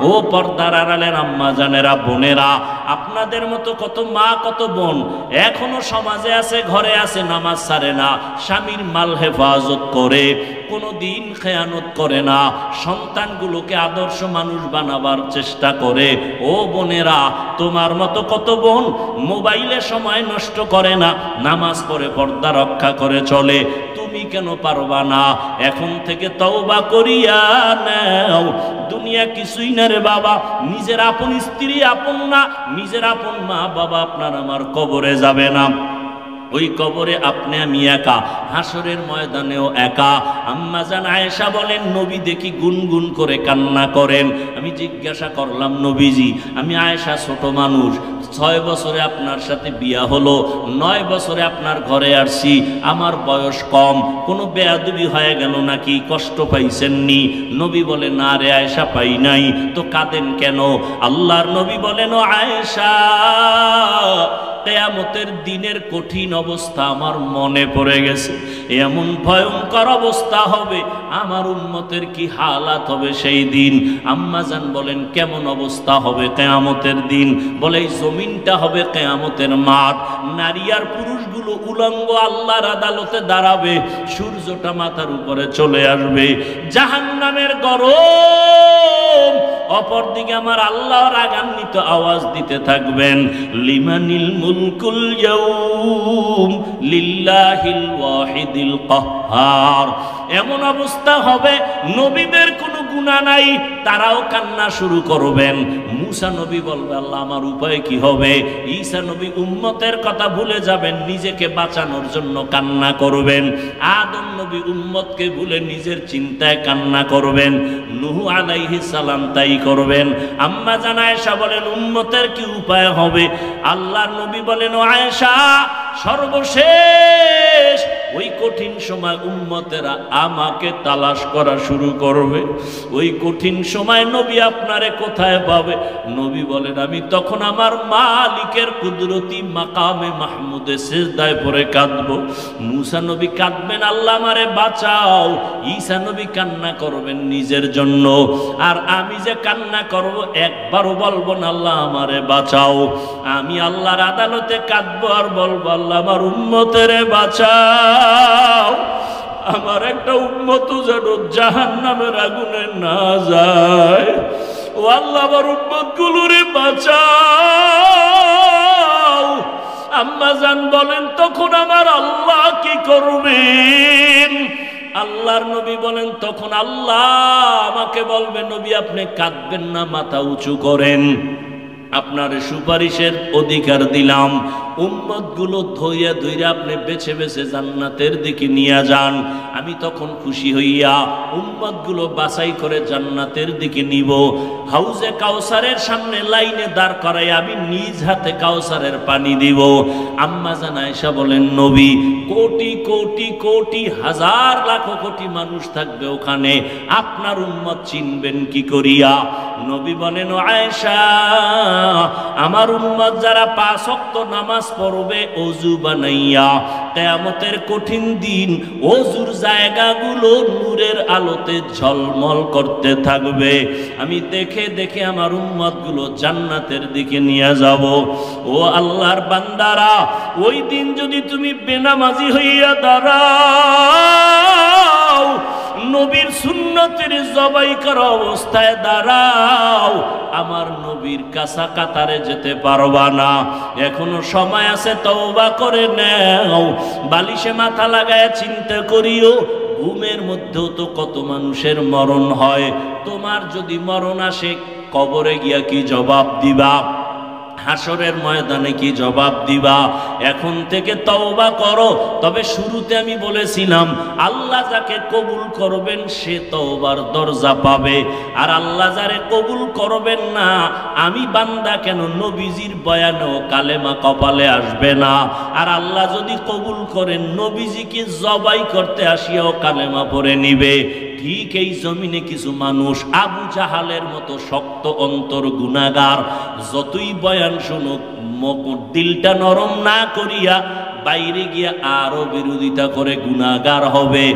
ও পর্দার আড়ালের আম্মা জানেরা, বোনেরা, আপনাদের মতো কত মা কত বোন এখনো সমাজে আছে, ঘরে আছে, নামাজ ছাড়ে না, স্বামীর মাল হেফাজত করে, কোনো দিন খেয়ানত করে না, সন্তানগুলোকে আদর্শ মানুষ বানাবার চেষ্টা করে। ও বোনেরা, তোমার মতো কত বোন মোবাইলে সময় নষ্ট করে না, নামাজ পড়ে পর্দা রক্ষা করে চলে। তুমি কেন পারবা না? এখন থেকে তওবা করিয়া নাও। দুনিয়া কিছুই না রে বাবা। নিজের আপন স্ত্রী আপন না, নিজের আপন মা বাবা আপনার আমার কবরে যাবে না, ওই কবরে আপনি আমি একা, হাসরের ময়দানেও একা। আম্মা জান আয়েশা বলেন, নবী দেখি গুনগুন করে কান্না করেন। আমি জিজ্ঞাসা করলাম, নবীজি, আমি আয়েশা ছোট মানুষ, 6 বছরে আপনার সাথে বিয়া হলো, 9 বছরে আপনার ঘরে আসছি, আমার বয়স কম, কোনো বেয়াদবি হয়ে গেল নাকি, কষ্ট পাইছেননি? নবী বলে, না রে আয়েশা, পাই নাই। তো কাঁদেন কেন? আল্লাহর নবী বলেন, ও আয়েশা, কিয়ামতের দিনের কঠিন অবস্থা আমার মনে পড়ে গেছে। এমন ভয়ঙ্কর অবস্থা হবে, আমার উম্মতের কি হালাত হবে সেই দিন। আম্মা জান বলেন, কেমন অবস্থা হবে কিয়ামতের দিন? বলে, এই জমিনটা হবে কিয়ামতের মাঠ, নারী আর পুরুষগুলো উলঙ্গ আল্লাহর আদালতে দাঁড়াবে, সূর্যটা মাথার উপরে চলে আসবে, জাহান্নামের গরম, অপরদিকে আমার আল্লাহ রাগান্বিত আওয়াজ দিতে থাকবেন, লিমানিল মুলকুল ইয়াউম লিল্লাহিল ওয়াহিদিল কাহ্হার। এমন অবস্থা হবে, নবীদের কোনো গুনাহ নাই, তারাও কান্না শুরু করবেন। মুসা নবী বলবে, আল্লাহ আমার উপায় কি হবে? ঈসা নবী উম্মতের কথা ভুলে যাবেন, নিজেকে বাঁচানোর জন্য কান্না করবেন। আদম নবী উম্মতকে ভুলে নিজের চিন্তায় কান্না করবেন। নূহ আলাইহিস সালাম তাই করবেন। আম্মা জান আয়েশা বলেন, উম্মতের কি উপায় হবে? আল্লাহর নবী বলেন, ও আয়েশা, সর্বশেষ ওই কঠিন সময় উম্মতেরা আমাকে তালাশ করা শুরু করবে। ওই কঠিন সময় নবী আপনারে কোথায় পাবে? নবী বলেন, আমি তখন আমার মালিকের কুদরতি মাকামে মাহমুদে সিজদায় পড়ে কাঁদবো। মুসা নবী কাঁদবেন, আল্লাহ আমারে বাঁচাও। ঈসা নবী কান্না করবেন নিজের জন্য, আর আমি যে কান্না করব একবারও বলবো না আল্লাহ আমারে বাঁচাও। আমি আল্লাহর আদালতে কাঁদবো আর বলবো, আল্লাহ আমার উম্মতের বাঁচাও, আমার একটা উম্মত যেন জাহান্নামের আগুনে না যায়। ও আল্লাহ, আমার উম্মত গুলোরে বাঁচাও। আম্মা জান বলেন, তখন আমার আল্লাহ কি করবেন? আল্লাহর নবী বলেন, তখন আল্লাহ আমাকে বলবে, নবী আপনি কাঁদবেন না, মাথা উঁচু করেন, আপনার সুপারিশের অধিকার দিলাম, উম্মতগুলো ধইয়া ধইরা আপনি বেছে বেছে জান্নাতের দিকে নিয়ে যান। আমি তখন খুশি হইয়া উম্মতগুলো বাছাই করে জান্নাতের দিকে নিব। হাউজে কাউসারের সামনে লাইনে দাঁড় করাই আমি নিজ হাতে কাউসারের পানি দিব। আম্মা জান আয়েশা বলেন, নবী, কোটি কোটি কোটি হাজার লাখ কোটি মানুষ থাকবে ওখানে, আপনার উম্মত চিনবেন কি করিয়া? নবী বলেন, ও আয়েশা, আমার উম্মত যারা 5 ওয়াক্ত নামাজ পড়বে ওযু বানাইয়া, কিয়ামতের কঠিন দিন ওযুর জায়গাগুলো নূরের আলোতে ঝলমল করতে থাকবে। আমি দেখে দেখে আমার উম্মতগুলো জান্নাতের দিকে নিয়ে যাব। ও আল্লাহর বান্দারা, ওই দিন যদি তুমি বেনামাজি হইয়া দাঁড়াও, নবীর সুন্নতের জবাই করা অবস্থায় দাঁড়াও, আমার নবীর কাছা কাতারে যেতে পারবা না। এখনো সময় আছে, তওবা করে নাও। বালিশে মাথা লাগায় চিন্তা করিও, ঘুমের মধ্যেও তো কত মানুষের মরণ হয়। তোমার যদি মরণ আসে, কবরে গিয়া কি জবাব দিবা? হাসরের ময়দানে কি জবাব দিবা? এখন থেকে তওবা করো। তবে শুরুতে আমি বলেছিলাম, আল্লাহ যাকে কবুল করবেন সে তওবার দরজা পাবে, আর আল্লাহ যারে কবুল করবেন না, আমি বান্দা কেন নবীজির বয়ানেও কালেমা কপালে আসবে না। আর আল্লাহ যদি কবুল করেন, নবীজিকে জবাই করতে আসিয়াও কালেমা পড়ে নিবে। ঠিক এই জমিনে কিছু মানুষ আবু জাহালের মতো শক্ত অন্তর গুনাহগার, যতই বয়ান শুনুক দিলটা নরম না করিয়া বাইরে গিয়া আরো বিরোধিতা করে গুনাহগার হবে।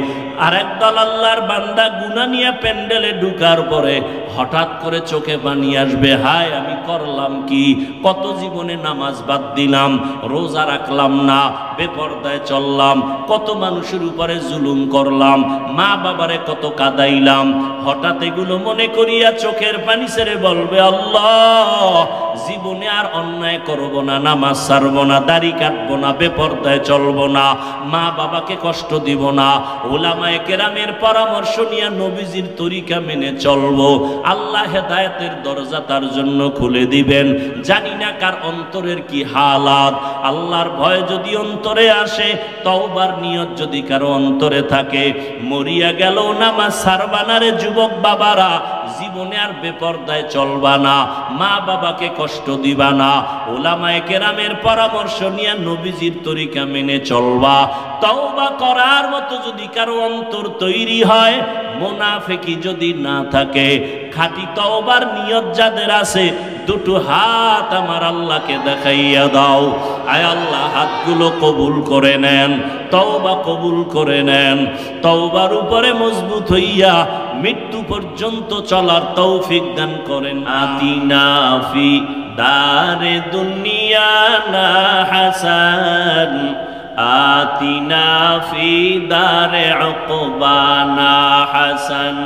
আর একদল আল্লাহর বান্দা গুনাহ নিয়ে প্যান্ডেলে ঢুকার পরে হঠাৎ করে চোখে পানি আসবে, হায় আমি করলাম কি, কত জীবনে নামাজ বাদ দিলাম, রোজা রাখলাম না, বেপরদায় চললাম, কত মানুষের উপরে জুলুম করলাম, মা বাবারে কত কাঁদাইলাম। হঠাৎ এগুলো মনে করিয়া চোখের পানি ছেড়ে বলবে, আল্লাহ জীবনে আর অন্যায় করব না, নামাজ ছাড়ব না, দাড়ি কাটবো না, বেপরদায় চলবো না, মা বাবাকে কষ্ট দিব না, উলামায়ে কেরামের পরামর্শ নিয়ে নবীজির তরিকা মেনে চলবো। আল্লাহ হেদায়েতের দরজা তার জন্য খুলে দিবেন। জানি না কার অন্তরের কি হালাত। আল্লাহর ভয় যদি অন্তরে আসে, তওবার নিয়ত যদি কারো অন্তরে থাকে, মরিয়া গেল নামাজ ছাড়বা না রে যুবক বাবারা, জীবনে আর বেপরদায় চলবা না, মা বাবাকে কষ্ট দিবা না, উলামায়ে কেরামের পরামর্শ নিয়ে নবীজির তরিকা মেনে চলবা। তওবা করার মতো যদি কারো অন্তর তৈরি হয়, মুনাফিকি যদি না থাকে, খাঁটি তওবার নিয়ত যাদের আছে, দুটো হাত আমার আল্লাহকে দেখাইয়া দাও। আয় আল্লাহ হাতগুলো কবুল করে নেন, তওবা কবুল করে নেন, তওবার উপরে মজবুত হইয়া মৃত্যু পর্যন্ত চলার তৌফিক দান করেন। আতিনা ফি দারে দুনিয়া না হাসান, আতিনা ফি দারে উকবানা হাসান,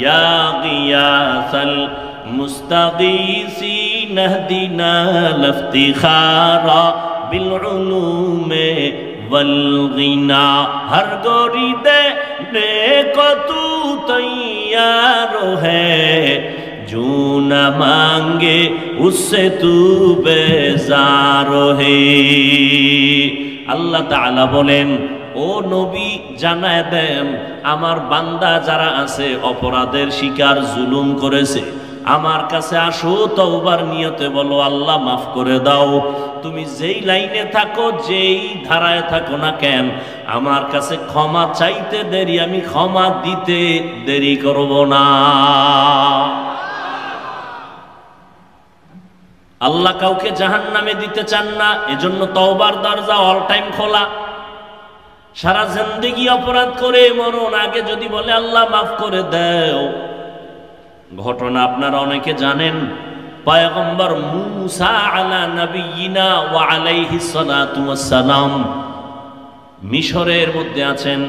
ইয়া গিয়াসাল মুস্তাগীসিন ইহদিনা লিফতিখারা বিল উলুমে वल गिना। हर गोरी देने को तू तैयार है, जो न मांगे उससे तू बेजार है। আল্লাহ তাআলা বলেন, ও নবী জানায় দেন, আমার বান্দা যারা আছে অপরাধের শিকার, জুলুম করেছে, আমার কাছে আসো, তওবার নিয়তে বলো আল্লাহ মাফ করে দাও। তুমি যেই লাইনে থাকো, যেই ধারায় থাকো না কেন, আমার কাছে ক্ষমা চাইতে দেরি, আমি ক্ষমা দিতে দেরি করব না। আল্লাহ কাউকে জাহান্নামে দিতে চান না, এজন্য তওবার দরজা অল টাইম খোলা। সারা জিন্দেগি অপরাধ করে মরণ আগে যদি বলে আল্লাহ মাফ করে দাও। ঘটনা আপনারা অনেকে জানেন, পয়গম্বর মূসা আলা নবিয়িনা ওয়া আলাইহিস সালাতু ওয়াস সালাম মিশরের মধ্যে আছেন।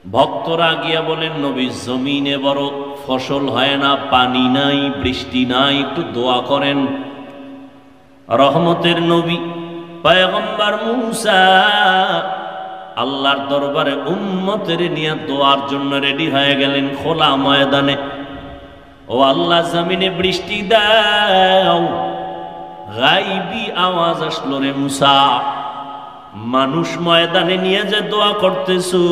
ভক্তরা গিয়া বলেন, নবী জমিনে বড় ফসল হয় না, পানি নাই, বৃষ্টি নাই, একটু দোয়া করেন। রহমতের নবী পয়গম্বর মূসা আল্লাহর দরবারে উম্মতের নিয়ে দোয়ার জন্য রেডি হয়ে গেলেন খোলা ময়দানে। ও আল্লাহ জমিনে বৃষ্টি দাও। গাইবি আওয়াজ আসলো, রে মুসা, মানুষ ময়দানে নিয়ে যে দোয়া করতেছো,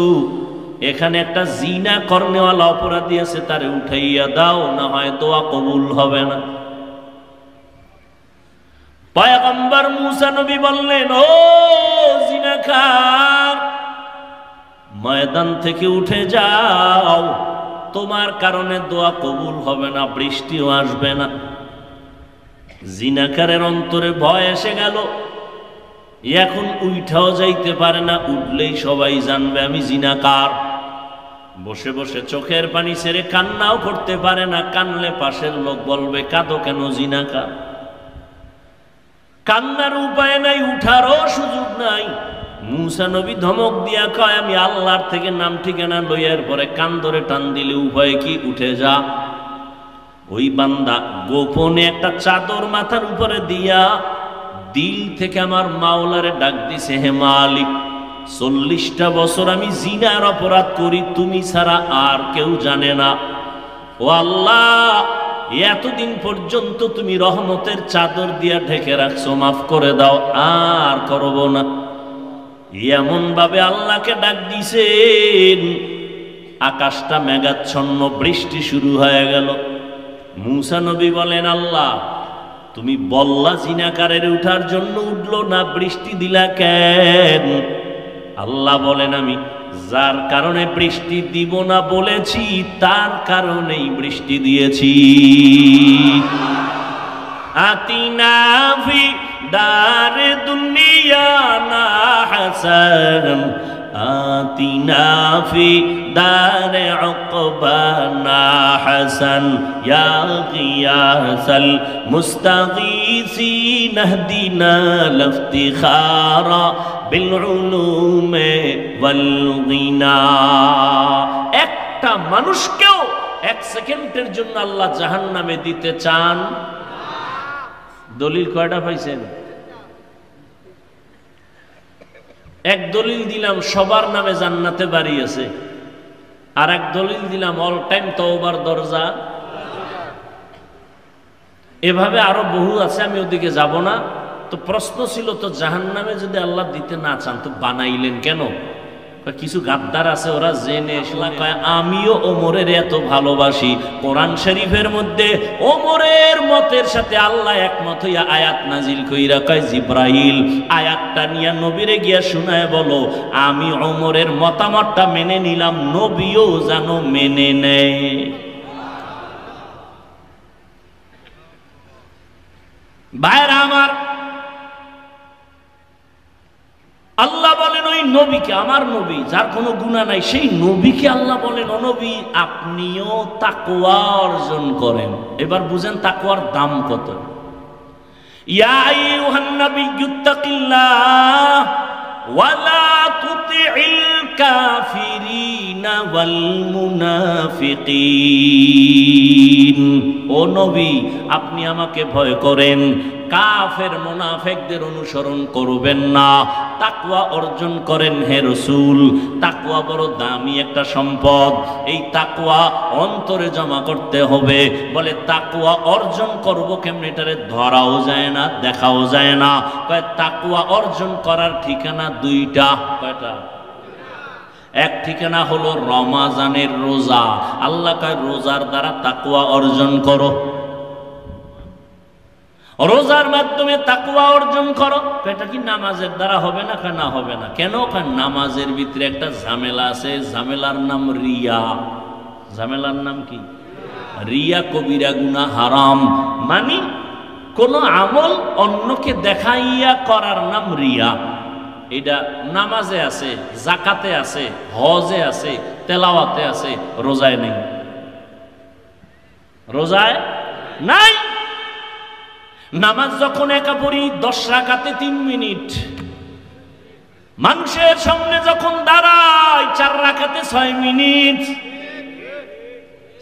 এখানে একটা জিনা করনেওয়ালা অপরাধী আছে, তারে উঠাইয়া দাও, না হয় দোয়া কবুল হবে না। পয়গম্বর মূসা নবী বললেন, ও জিনাকার, ময়দান থেকে উঠে যাও, তোমার কারণে দোয়া কবুল হবে না, বৃষ্টিও আসবে না। জিনাকারের অন্তরে ভয় এসে গেল, এখন উইঠাও যাইতে পারে না, উঠলেই সবাই জানবে আমি জিনাকার। বসে বসে চোখের পানি ছেড়ে কান্নাও করতে পারে না, কানলে পাশের লোক বলবে কাঁদো কেন, জিনাকার। কান্নার উপায় নাই, উঠারও সুযোগ নাই। মূসা নবী ধমক দিয়া কয়, আমি আল্লাহর থেকে নাম ঠিকানা লইয়ার পরে কান ধরে টান দিলে উপায় কি, উঠে যা। ওই বান্দা গোপনে একটা চাদর মাথার উপরে দিয়া দিল থেকে আমার মাওলারে ডাক দিছে, হে মালিক, 40টা বছর আমি জিনার অপরাধ করি, তুমি ছাড়া আর কেউ জানে না। ও আল্লাহ, এতদিন পর্যন্ত তুমি রহমতের চাদর দিয়া ঢেকে রাখছো, মাফ করে দাও, আর করব না। এমন ভাবে আল্লাহকে ডাক দিছেন, আকাশটা মেঘাচ্ছন্ন, বৃষ্টি শুরু হয়ে গেল। মূসা নবী বলেন, আল্লাহ তুমি বললা জিনাকারের উঠার জন্য, উঠলো না, বৃষ্টি দিলা কেন? আল্লাহ বলেন, আমি যার কারণে বৃষ্টি দিব না বলেছি, তার কারণেই বৃষ্টি দিয়েছি। আতিনা ফি দারে দুনিয়া না হাসান, آتنا في دار عقبانا حسن يا غياث المستغيثين اهدنا لافتخارا بالعلوم والغنى একটা মানুষকেও এক সেকেন্ডের জন্য আল্লাহ জাহান্নামে দিতে চান দলিল কয়টা পাইছেন এক দলিল দিলাম সবার নামে জান্নাতে বাড়ি আছে আর এক দলিল দিলাম অল টাইম তওবার দরজা এভাবে আরো বহু আছে আমি ওদিকে যাব না তো প্রশ্ন ছিল তো জাহান্নামে যদি আল্লাহ দিতে না চান তো বানাইলেন কেন কিছু গাদ্দার আছে ওরা জেনে কয় আমিও ওমরের এত ভালোবাসি কোরআন শরীফের মধ্যে ওমরের মতের সাথে আল্লাহ একমত হইয়া আয়াত নাজিল কইরা কয় জিব্রাইল আয়াতটা নিয়ে নবীরে গিয়া শোনায় বলো আমি ওমরের মতামতটা মেনে নিলাম নবীও যেন মেনে নেয় ভাইরা আমার আল্লাহ বলেন ওই নবীকে আমার নবী যার কোনো গুনাহ নাই সেই নবীকে আল্লাহ বলেন ও নবী আপনিও তাকওয়া অর্জন করেন এবার বুঝেন তাকওয়ার দাম কত ইয়া আইয়ুহান নাবিয়্যুত্তাকিল্লাহ ওয়ালা তুতিইল কাফিরিনা ওয়াল মুনাফিকিন ও নবী আপনি আমাকে ভয় করেন কাফের মুনাফিকদের অনুসরণ করবেন না তাকওয়া অর্জন করেন হে রাসূল তাকওয়া বড় দামি একটা সম্পদ এই তাকওয়া অন্তরে জমা করতে হবে বলে তাকওয়া অর্জন করব কেমনে এটারে ধরাও যায় না দেখাও যায় না কয় তাকওয়া অর্জন করার ঠিকানা দুইটা কয়টা এক ঠিকানা হলো রমজানের রোজা আল্লাহ কয় রোজার দ্বারা তাকওয়া অর্জন করো রোজার মাধ্যমে তাকওয়া অর্জন করো এটা কি নামাজের দ্বারা হবে না না হবে না কেন কারণ নামাজের ভিতরে একটা ঝামেলা আছে ঝামেলার নাম রিয়া ঝামেলার নাম কি রিয়া কবিরা গুনাহ হারাম মানে কোন আমল অন্যকে দেখাইয়া করার নাম রিয়া এটা নামাজে আছে যাকাতে আছে হজে আছে তেলাওয়াতে আছে রোজায় নেই রোজায় নাই নামাজ যখন একা পড়ি 10 রাকাতে 3 মিনিট মানুষের সামনে যখন দাঁড়াই 4 রাকাতে 6 মিনিট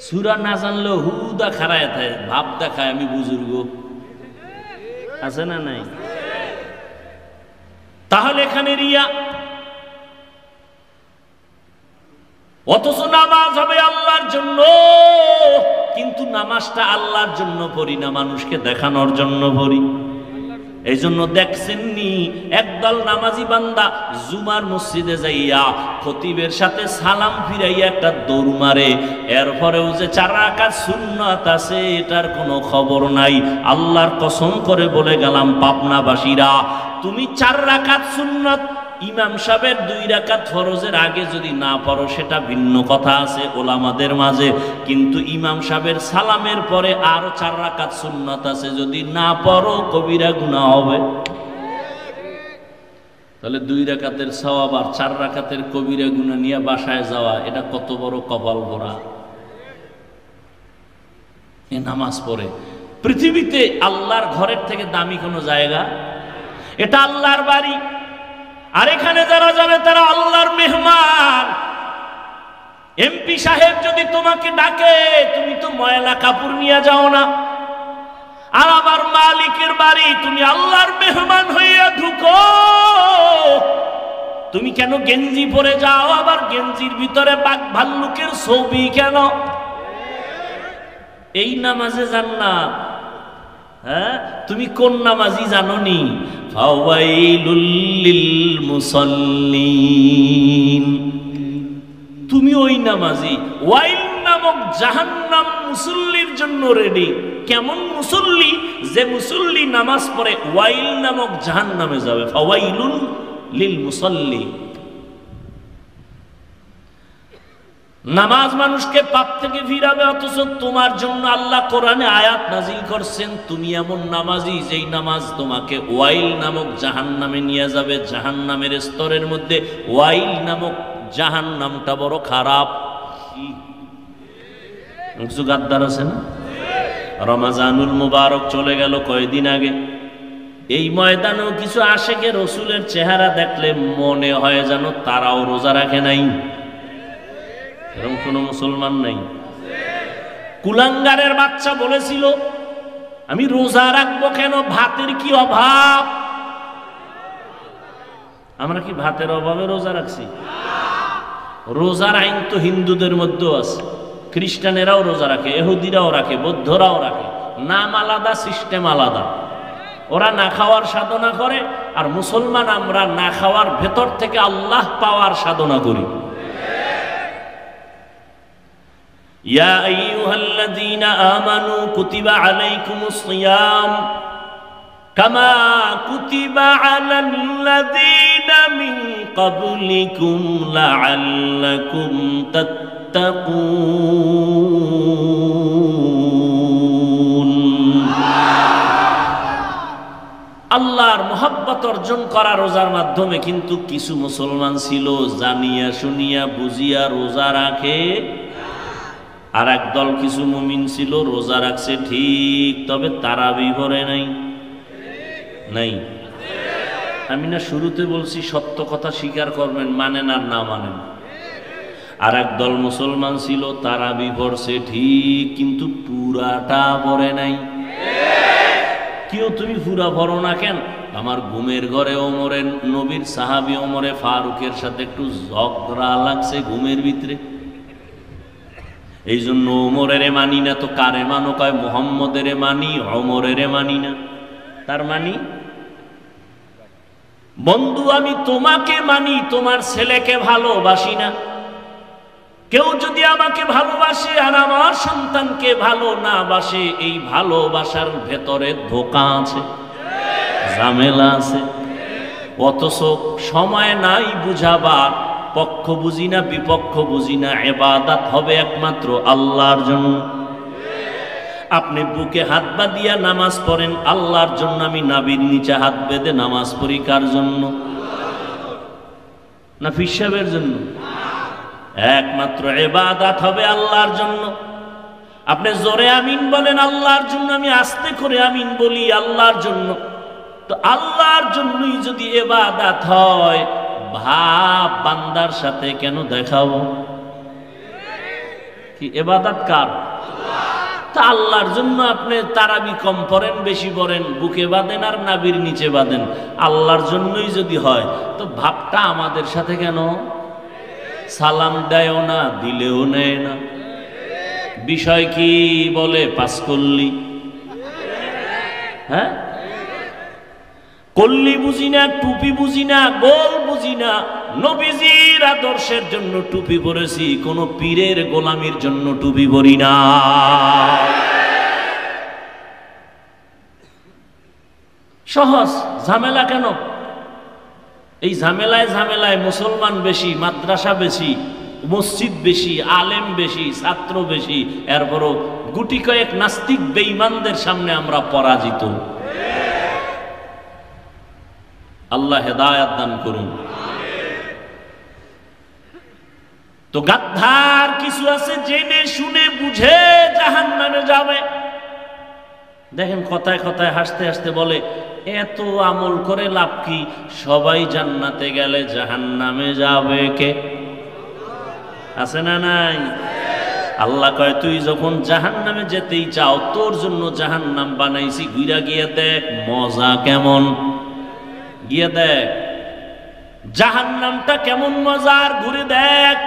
সূরা না জানলেও হুদা খাড়ায় থাকে ভাব দেখায় আমি বুজুর্গ আছে না নাই তাহলে এখানে রিয়া অথচ নামাজ হবে আল্লাহর জন্য কিন্তু নামাজটা আল্লাহর জন্য পড়ি না মানুষকে দেখানোর জন্য পড়ি এই জন্য দেখছেননি একদল নামাজি বান্দা জুমার মসজিদে যাইয়া খতিবের সাথে সালাম ফিরাইয়া একটা দৌড় মারে এরপরেও যে 4 রাকাত সুন্নাত আছে এটার কোনো খবর নাই আল্লাহর কসম করে বলে গেলাম পাবনাবাসীরা তুমি 4 রাকাত সুন্নাত ইমাম সাহেবের 2 রাকাত ফরজের আগে যদি না পড়ো সেটা ভিন্ন কথা আছে ওলামাদের মাঝে কিন্তু ইমাম সাহেবের সালামের পরে আরো 4 রাকাত সুন্নাত আছে যদি না পড়ো কবিরা গুনাহ হবে তাহলে 2 রাকাতের সওয়াব আর 4 রাকাতের কবিরা গুনাহ নিয়ে বাসায় যাওয়া এটা কত বড় কপাল পোড়া এ নামাজ পড়ে পৃথিবীতে আল্লাহর ঘরের থেকে দামি কোনো জায়গা এটা আল্লাহর বাড়ি আর এখানে যারা যাবে তারা আল্লাহর মেহমান এমপি সাহেব যদি তোমাকে ডাকে তুমি তো ময়লা কাপড় নিয়ে যাও না আর আমার মালিকের বাড়ি তুমি আল্লাহর মেহমান হইয়া ঢুকো তুমি কেন গেঞ্জি পরে যাও আবার গেঞ্জির ভিতরে বাঘ ভাল্লুকের ছবি কেন এই নামাজে জান্নাত হ্যাঁ তুমি কোন নামাজি জানোনি ফাওয়াইলুল লিল মুসাল্লিন তুমি ওই নামাজি ওয়াইল নামক জাহান্নাম মুসল্লির জন্য রেডি কেমন মুসল্লি যে মুসল্লি নামাজ পড়ে ওয়াইল নামক জাহান্নামে যাবে ফাওয়াইলুল লিল মুসাল্লি নামাজ মানুষকে পাপ থেকে ফিরাবে, অথচ তোমার জন্য আল্লাহ কোরআনে আয়াত নাজিল করছেন তুমি এমন নামাজি যেই নামাজ তোমাকে ওয়াইল নামক জাহান্নামে নিয়ে যাবে। জাহান্নামের স্তরের মধ্যে ওয়াইল নামক জাহান্নামটা বড় খারাপ। কিছু গাদ্দার আছে না? রমাজানুল মুবারক চলে গেল কয়েকদিন আগে। এই ময়দানেও কিছু আশেকে রসুলের চেহারা দেখলে মনে হয় যেন তারাও রোজা রাখে নাই। এরকম কোন মুসলমান নাই? কুলাঙ্গারের বাচ্চা বলেছিল আমি রোজা রাখবো কেন, ভাতের কি অভাব? আমরা কি ভাতের অভাবে রোজা রাখছি? রোজার আইন তো হিন্দুদের মধ্যেও আছে, খ্রিস্টানেরাও রোজা রাখে, ইহুদিরাও রাখে, বৌদ্ধরাও রাখে। নাম আলাদা, সিস্টেম আলাদা। ওরা না খাওয়ার সাধনা করে, আর মুসলমান আমরা না খাওয়ার ভেতর থেকে আল্লাহ পাওয়ার সাধনা করি। ইয়া আইয়ুহাল্লাযীনা আমানু কুতিবা আলাইকুমুস সিয়াম কামা কুতিবা আলাল্লাযীনা মিন ক্বাবলিকুম লাআল্লাকুম তাত্তাকুন। আল্লাহর মহব্বত অর্জন করা রোজার মাধ্যমে। কিন্তু কিছু মুসলমান ছিল জানিয়া শুনিয়া বুঝিয়া রোজা রাখে, আর একদল কিছু মুমিন ছিল রোজা রাখছে ঠিক, তবে তারাবি পড়ে নাই। নাই? আমি না শুরুতে বলছি সত্য কথা স্বীকার করবেন, মানেন আর না মানেন। আর একদল মুসলমান ছিল তারাবি পড়ছে ঠিক, কিন্তু পুরাটা পড়ে নাই। কেউ তুমি পুরা পড়ো না কেন? আমার ঘুমের ঘরে ওমরের নবীর সাহাবী ওমরে ফারুকের সাথে একটু ঝগড়া লাগছে ঘুমের ভিতরে, এই জন্য ওমরের মানি না। তো কারে মানো? কয় মুহাম্মদের মানি, ওমরের মানি না। তার মানি বন্ধু আমি তোমাকে মানি, তোমার ছেলেকে ভালোবাসি না। কেউ যদি আমাকে ভালোবাসে আর আমার সন্তানকে ভালো না বাসে, এই ভালোবাসার ভেতরে ধোঁকা আছে, ঝামেলা আছে। অথচ সময় নাই বুঝাবার, পক্ষ বুঝি না বিপক্ষ বুঝি না। ইবাদত হবে একমাত্র আল্লাহর জন্য। আপনি বুকে হাত বাঁধিয়া নামাজ পড়েন আল্লাহর জন্য, আমি নাভির নিচে হাত বেঁধে নামাজ পড়ি কার জন্য? না পীর সাহেবের জন্য? একমাত্র ইবাদত হবে আল্লাহর জন্য। আপনি জোরে আমিন বলেন আল্লাহর জন্য, আমি আস্তে করে আমিন বলি আল্লাহর জন্য। তো আল্লাহর জন্যই যদি ইবাদত হয়, ভাব বান্দার সাথে কেন দেখাবো? কি ইবাদত কার? তা আল্লাহর জন্য আপনি তারাবি কম পড়েন বেশি পড়েন, বুকে বাঁধেন আর নাভির নিচে বাঁধেন, আল্লাহর জন্যই যদি হয় তো ভাবটা আমাদের সাথে কেন? সালাম দেয়ও না, দিলেও নেয় না। বিষয় কি বলে? পাস করলি, হ্যাঁ কল্লি বুঝি না, টুপি বুঝি না, গোল বুঝি না। নবীজির আদর্শের জন্য টুপি পরেছি, কোন পীরের গোলামির জন্য টুপি পরি না। সহজ। ঝামেলা কেন? এই ঝামেলায় ঝামেলায় মুসলমান বেশি, মাদ্রাসা বেশি, মসজিদ বেশি, আলেম বেশি, ছাত্র বেশি, এরপরও গুটি কয়েক নাস্তিক বেঈমানদের সামনে আমরা পরাজিত। আল্লাহ হেদায়েত দান করুন। তো গাদ্দার কিছু আছে জেনে শুনে বুঝে জাহান্নামে যাবে। দেখেন কথায় কথায় হাসতে হাসতে বলে এত আমল করে লাভ কি? সবাই জান্নাতে গেলে জাহান্নামে যাবে কে? আছে না নাই? আল্লাহ কয় তুই যখন জাহান্নামে যেতেই চাও, তোর জন্য জাহান্নাম বানাইছি, ঘুরা গিয়ে দেখ মজা কেমন। গিয়ে দেখ জাহান্নামটা কেমন মজার, ঘুরে দেখ।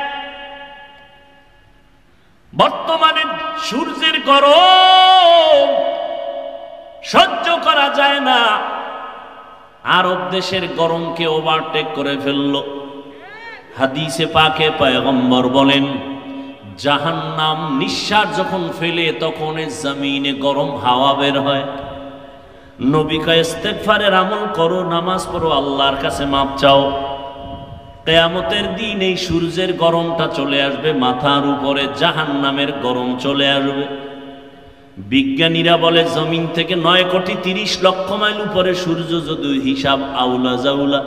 বর্তমানে সূর্যের গরম সহ্য করা যায় না, আরব দেশের গরমকে ওভারটেক করে ফেলল। হাদিসে পাকে পয়গম্বর বলেন জাহান্নাম নিঃশ্বাস যখন ফেলে তখন জমিনে গরম হাওয়া বের হয়। নবী কয় ইস্তেগফারের আমল করো, নামাজ পড়ো, আল্লাহর কাছে মাপ চাও। কিয়ামতের দিন এই সূর্যের গরমটা চলে আসবে, মাথার উপরে জাহান্নামের গরম চলে আসবে। বিজ্ঞানীরা বলে জমিন থেকে 9,30,00,000 মাইল উপরে সূর্য, যদি হিসাব আউলা জাউলা।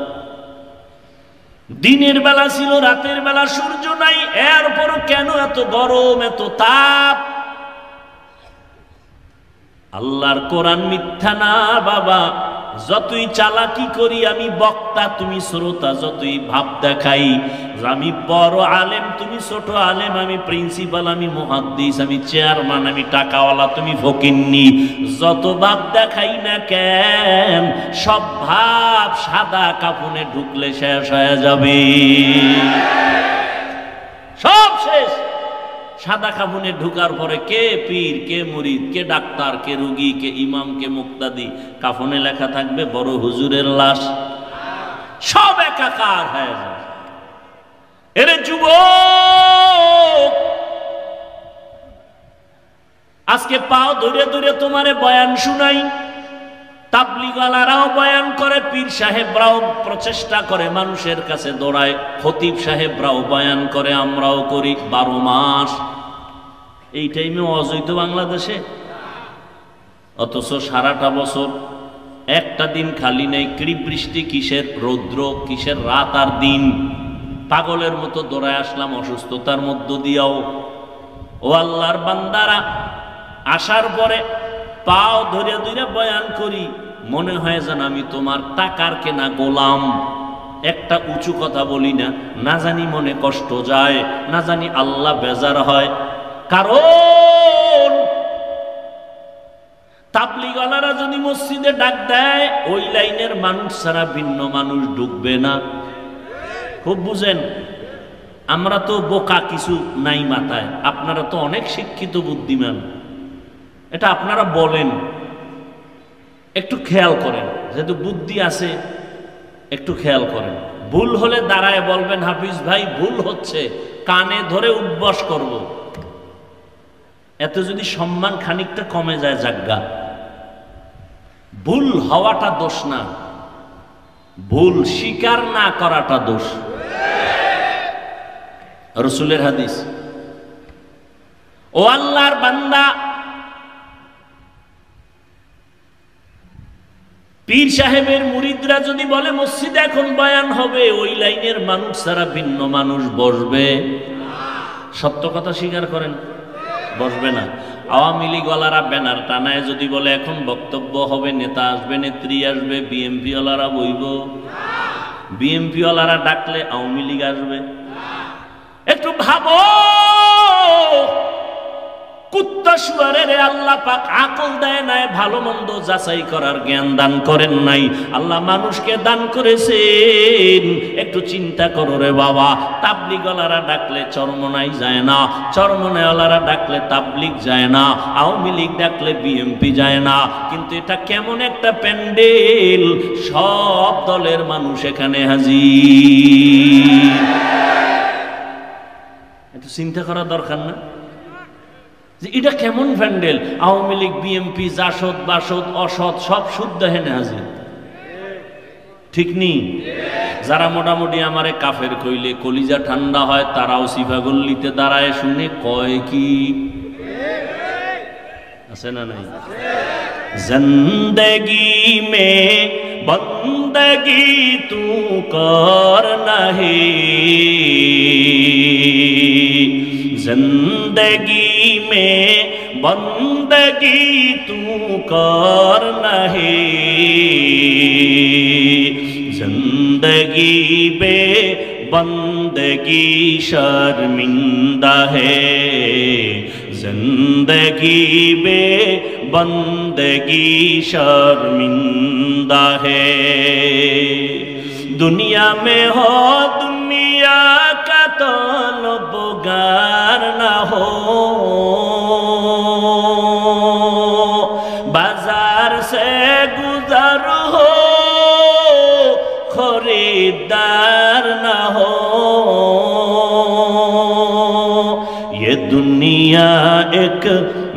দিনের বেলা ছিল, রাতের বেলা সূর্য নাই, এরপরও কেন এত গরম, এত তাপ? আল্লাহর কোরআন মিথ্যা না বাবা। যতই চালাকি করি আমি বক্তা, তুমি শ্রোতা, যতই ভাব দেখাই আমি বড় আলেম, তুমি ছোট আলেম, আমি প্রিন্সিপাল, আমি মুহাদ্দিস, আমি চেয়ারম্যান, আমি টাকাওয়ালা, তুমি ফকিন্নি, যত ভাব দেখাই না কেন, সব ভাব সাদা কাফনে ঢুকলে শেষ হয়ে যাবে, সব শেষ। সাদা কাফনে ঢুকার পরে কে পীর, কে মুরিদ, কে ডাক্তার, কে রোগী, কে ইমাম, কে মুক্তাদি, কাফনে লেখা থাকবে বড় হুজুরের লাশ, সব একাকার হয়ে যায়। এরে যুবক, আজকে পাও ধরে ধরে তোমারে বয়ান শুনাই, তাবলীগওয়ালারাও বয়ান করে, পীর সাহেবরাও প্রচেষ্টা করে, মানুষের কাছে দৌড়ায়, খতিব সাহেবরাও বয়ান করে, আমরাও করি 12 মাস। এই টাইমে অজৈত বাংলাদেশে, অথচ সারাটা বছর একটা দিন খালি নেই। কি বৃষ্টি, কিসের রৌদ্র, কিসের রাত আর দিন, পাগলের মতো দৌড়ায় আসলাম অসুস্থতার মধ্য দিয়াও। ও আল্লাহর বান্দারা, আসার পরে পাও ধরে ধরে বয়ান করি, মনে হয় যেন আমি তোমার টাকার কেনা গোলাম। একটা উঁচু কথা বলি না, না জানি মনে কষ্ট যায়, না জানি আল্লাহ বেজার হয়। কারণ তাবলীগওয়ালারা যদি মসজিদে ডাক দেয়, ওই লাইনের মানুষ ছাড়া ভিন্ন মানুষ ঢুকবে না। খুব বুঝেন, আমরা তো বোকা কিছু নাই মাথায়, আপনারা তো অনেক শিক্ষিত বুদ্ধিমান, এটা আপনারা বলেন, একটু খেয়াল করেন, যেহেতু বুদ্ধি আছে একটু খেয়াল করেন। ভুল হলে দাঁড়ায় বলবেন, হাফিজ ভাই ভুল হচ্ছে, কানে ধরে উদ্বাস করব। এত যদি সম্মান খানিকটা কমে যায়, জাগ্গা। ভুল হওয়াটা দোষ না, ভুল স্বীকার না করাটা দোষ। রাসূলের হাদিস। ও আল্লাহর বান্দা, পীর সাহেবের মুরিদরা যদি বলে মসজিদে এখন বয়ান হবে, ওই লাইনের মানুষ ছাড়া ভিন্ন মানুষ বসবে? সত্য কথা স্বীকার করেন, বসবে না। আওয়ামী লীগওয়ালারা ব্যানার টানায় যদি বলে এখন বক্তব্য হবে, নেতা আসবে, নেত্রী আসবে, বিএমপি ওয়ালারা বইব? বিএমপি ওয়ালারা ডাকলে আওয়ামী লীগ আসবে? একটু ভাবো, কুত্তা শুয়ারের আল্লাহ পাক আকল দেয় নাই, ভালো মন্দ যাচাই করার জ্ঞান দান করেন নাই। আল্লাহ মানুষকে দান করেছেন, একটু চিন্তা করো রে বাবা। তাবলীগওয়ালারা ডাকলে চরমনাই যায় না, চরমনাইওয়ালারা ডাকলে তাবলীগ যায় না, আওয়ামী লীগ ডাকলে বিএমপি যায় না। কিন্তু এটা কেমন একটা প্যান্ডেল, সব দলের মানুষ এখানে হাজির। একটু চিন্তা করা দরকার না যে এটা কেমন প্যান্ডেল? আওয়ামী লীগ, বিএমপি, জাসদ, বাসদ, অসৎ সব শুদ্ধ হেনে হাজির, ঠিক নি? যারা মোটামুটি আমারে কাফের কইলে কলিজা ঠান্ডা হয়, তারাও সিফাগল্লিতে দাঁড়ায় শুনে কয় কি আছে না নাই? জিন্দেগি মে বন্দগি তু কর নাহি, जिंदगी में बंदगी तू कर नहीं, जिंदगी बे बंदगी शर्मिंदा है, जिंदगी बे बंदगी शर्मिंदा है। दुनिया में हो दुनिया का तलबगार ना हो, बाजार से गुजर हो खरीदार ना हो। ये दुनिया एक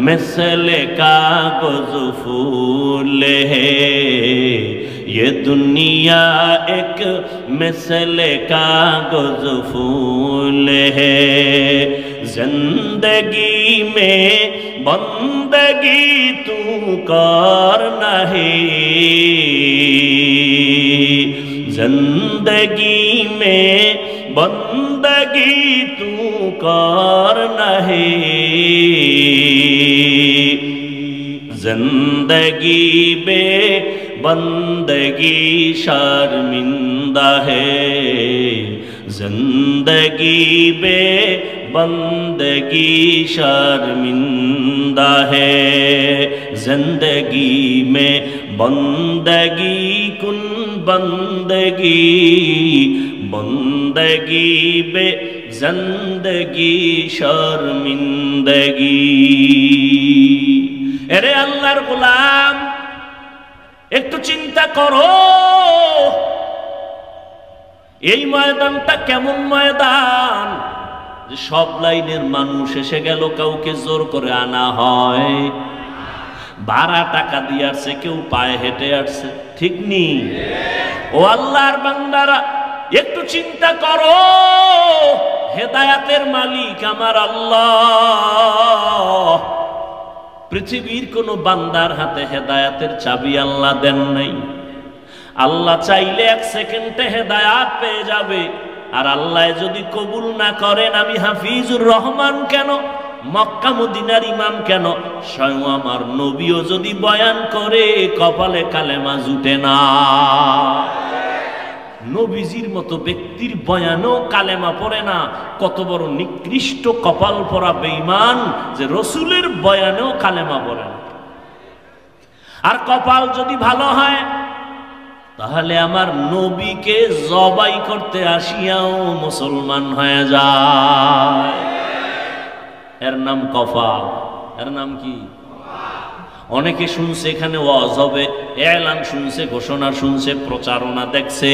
मिसल कागज फूल है, ये दुनिया एक मिसल कागज फूल है, जिंदगी में बंदगी तू कर नहीं, जिंदगी में बंदगी तू कर नहीं, जिंदगी बे बंदगी शर्मिंदा है, जिंदगी बे बंदगी शर्मिंदा है, जिंदगी में बंदगी कुन बंदगी, बंदगी बे जिंदगी शर्मिंदगी। এরে আল্লাহর গোলাম, একটু চিন্তা করো এই ময়দানটা কেমন ময়দান যে সব লাইনের মানুষ এসে গেল, কাউকে জোর করে আনা হয়, ভাড়া টাকা দিয়ে আসছে, কেউ পায়ে হেঁটে আসছে, ঠিক নেই? ও আল্লাহর বান্দারা একটু চিন্তা করো, হেদায়াতের মালিক আমার আল্লাহ। পৃথিবীর কোন বান্দার হাতে হেদায়াতের চাবি আল্লাহ দেন নাই। আল্লাহ চাইলে এক সেকেন্ডে হেদায়াত পেয়ে যাবে, আর আল্লাহ যদি কবুল না করেন, আমি হাফিজুর রহমান কেন, মক্কা মদিনার ইমাম কেন, স্বয়ং আমার নবীও যদি বয়ান করে কপালে কালেমা জুটে না। নবীজির মতো ব্যক্তির বয়ানও কালেমা পড়ে না, কত বড় নিকৃষ্ট কপাল পরা বেঈমান যে রসুলের বয়ানেও কালেমা পড়ে না। আর কপাল যদি ভালো হয় তাহলে আমার নবীকে জবাই করতে আসিয়াও মুসলমান হয়ে যায়। এর নাম কপাল। এর নাম কি? অনেকে শুনছে এখানে ওয়াজ হবে, এলান শুনছে, ঘোষণা শুনছে, প্রচারণা দেখছে,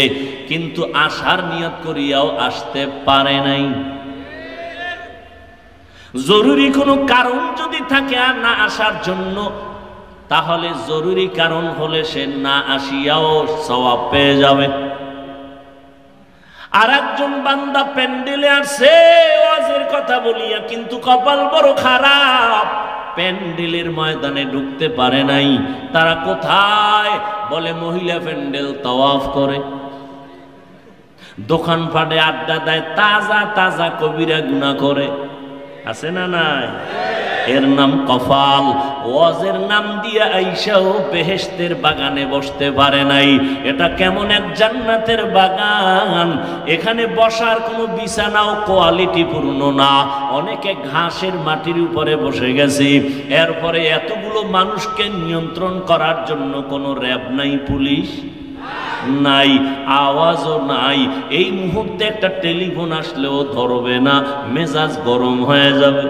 কিন্তু আসার নিয়ত করিয়াও আসতে পারে নাই। জরুরি কোনো কারণ যদি থাকে আর না আসার জন্য, তাহলে জরুরি কারণ হলে সে না আসিয়াও সওয়াব পেয়ে যাবে। আর একজন বান্দা প্যান্ডেলে আসছে ওয়াজের কথা বলিয়া, কিন্তু কপাল বড় খারাপ, প্যান্ডেলের ময়দানে ঢুকতে পারে নাই। তারা কোথায়? বলে মহিলা প্যান্ডেল তাওয়াফ করে, দোকানপাটে আড্ডা দেয়, তাজা তাজা কবিরা গুনাহ করে, আছে না নাই? এর নাম কপাল। ওয়াজের নাম দিয়া আইসাও বেহেশতের বাগানে বসতে পারে নাই। এটা কেমন এক জান্নাতের বাগান, এখানে বসার কোনো বিছানাও কোয়ালিটি পূর্ণ না, অনেকে ঘাসের মাটির উপরে বসে গেছে। এরপরে এতগুলো মানুষকে নিয়ন্ত্রণ করার জন্য কোনো র্যাব নাই, পুলিশ নাই, আওয়াজও নাই। এই মুহূর্তে একটা টেলিফোন আসলেও ধরবে না, মেজাজ গরম হয়ে যাবে।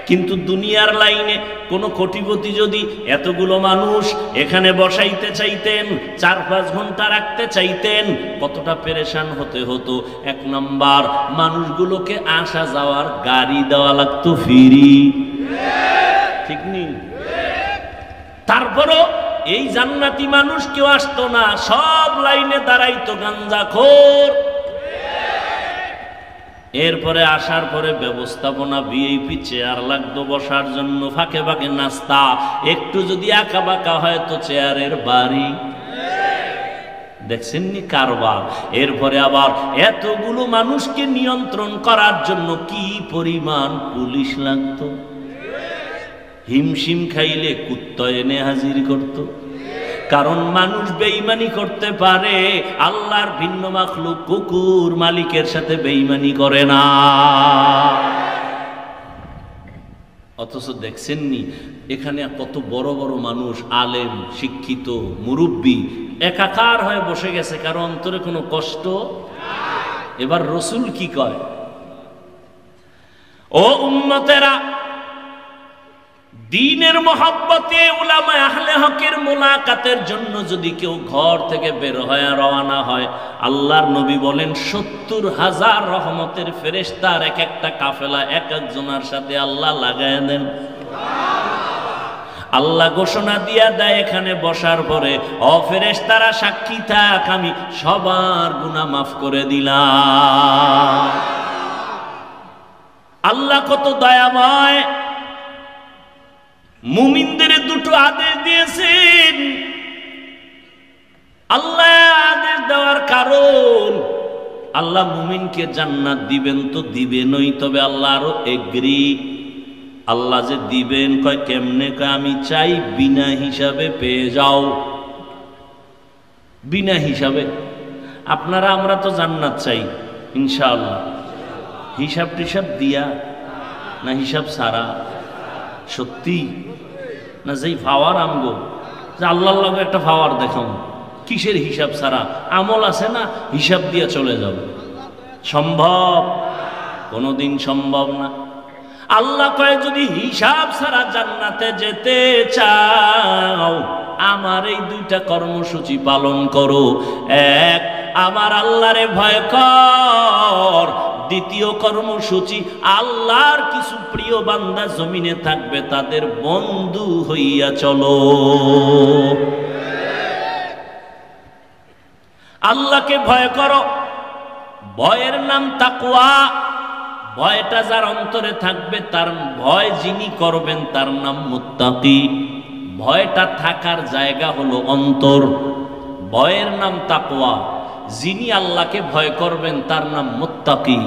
কিন্তু দুনিয়ার লাইনে কোনো কোটিপতি যদি এতগুলো মানুষ এখানে বসাইতে চাইতেন, 4-5 ঘন্টা রাখতে চাইতেন, কতটা পেরেশান হতে হতো। এক নাম্বার, মানুষগুলোকে আসা যাওয়ার গাড়ি দেওয়া লাগতো ফ্রি, ঠিক নেই? তারপরও এই জান্নাতি মানুষ কেউ আসতো না, সব লাইনে দাঁড়াইতো গাঞ্জাখোর। এরপরে আসার পরে ব্যবস্থাপনা, ভিআইপি চেয়ার লাগতো বসার জন্য, ফাঁকে ফাঁকে নাস্তা, একটু যদি আঁকা বাঁকা হয় তো চেয়ারের বাড়ি। দেখছেননি কারবার? এরপরে আবার এতগুলো মানুষকে নিয়ন্ত্রণ করার জন্য কি পরিমাণ পুলিশ লাগতো। হিমশিম খাইলে কুত্তা এনে হাজির করত। কারণ মানুষ বেঈমানি করতে পারে, আল্লাহর ভিন্ন মাখলুক কুকুর মালিকের সাথে বেঈমানি করে না। অথচ দেখছেননি এখানে কত বড় বড় মানুষ, আলেম, শিক্ষিত, মুরব্বী একাকার হয়ে বসে গেছে, কারণ অন্তরে কোনো কষ্ট। এবার রসুল কি কয়? ও উম্মতেরা, দ্বীনের মহব্বতে উলামা আহলে হকের মুলাকাতের জন্য যদি কেউ ঘর থেকে বের হয়ে রওনা হয়, আল্লাহর নবী বলেন 70,000 রহমতের ফেরেশতার এক একটা কাফেলা এক একজনের সাথে আল্লাহ লাগায় দেন। আল্লাহ ঘোষণা দিয়া দেয় এখানে বসার পরে, ও ফেরেশতারা সাক্ষী থাক, আমি সবার গুনাহ মাফ করে দিলাম। আল্লাহ কত দয়াময়, মুমিনদের দুটো আদেশ দিয়েছেন। আল্লাহ আদেশ দেওয়ার কারণ, আল্লাহ মুমিনকে জান্নাত দিবেন তো দিবেনই, তবে আল্লাহ আরো এগ্রি। আল্লাহ যে দিবেন কয় কেমনে, কয় আমি চাই বিনা হিসাবে পেয়ে যাও। বিনা হিসাবে। আপনারা আমরা তো জান্নাত চাই ইনশাআল্লাহ, হিসাব টিসাব দিয়া না হিসাব সারা? সত্যি না? যেই পাওয়ার আমগো, যে আল্লাহর লগে একটা পাওয়ার দেখাম, কিসের হিসাব সারা? আমল আছে না, হিসাব দিয়ে চলে যাব। সম্ভব? কোনোদিন সম্ভব না। আল্লাহ কয় যদি হিসাব ছাড়া জান্নাতে যেতে চাও, আমার এই দুইটা কর্মসূচি পালন করো। এক, আমার আল্লাহরে ভয় কর। দ্বিতীয় কর্মসূচি, আল্লাহর কিছু প্রিয় বান্দা জমিনে থাকবে, তাদের বন্ধু হইয়া চলো। আল্লাহকে ভয় করো। ভয়ের নাম তাকওয়া। ভয়টা যার অন্তরে থাকবে, তার ভয় যিনি করবেন তার নাম মুত্তাকি। ভয়টা থাকার জায়গা হলো অন্তর। ভয়ের নাম তাকওয়া। যিনি আল্লাহকে ভয় করবেন তার নাম মুত্তাকি।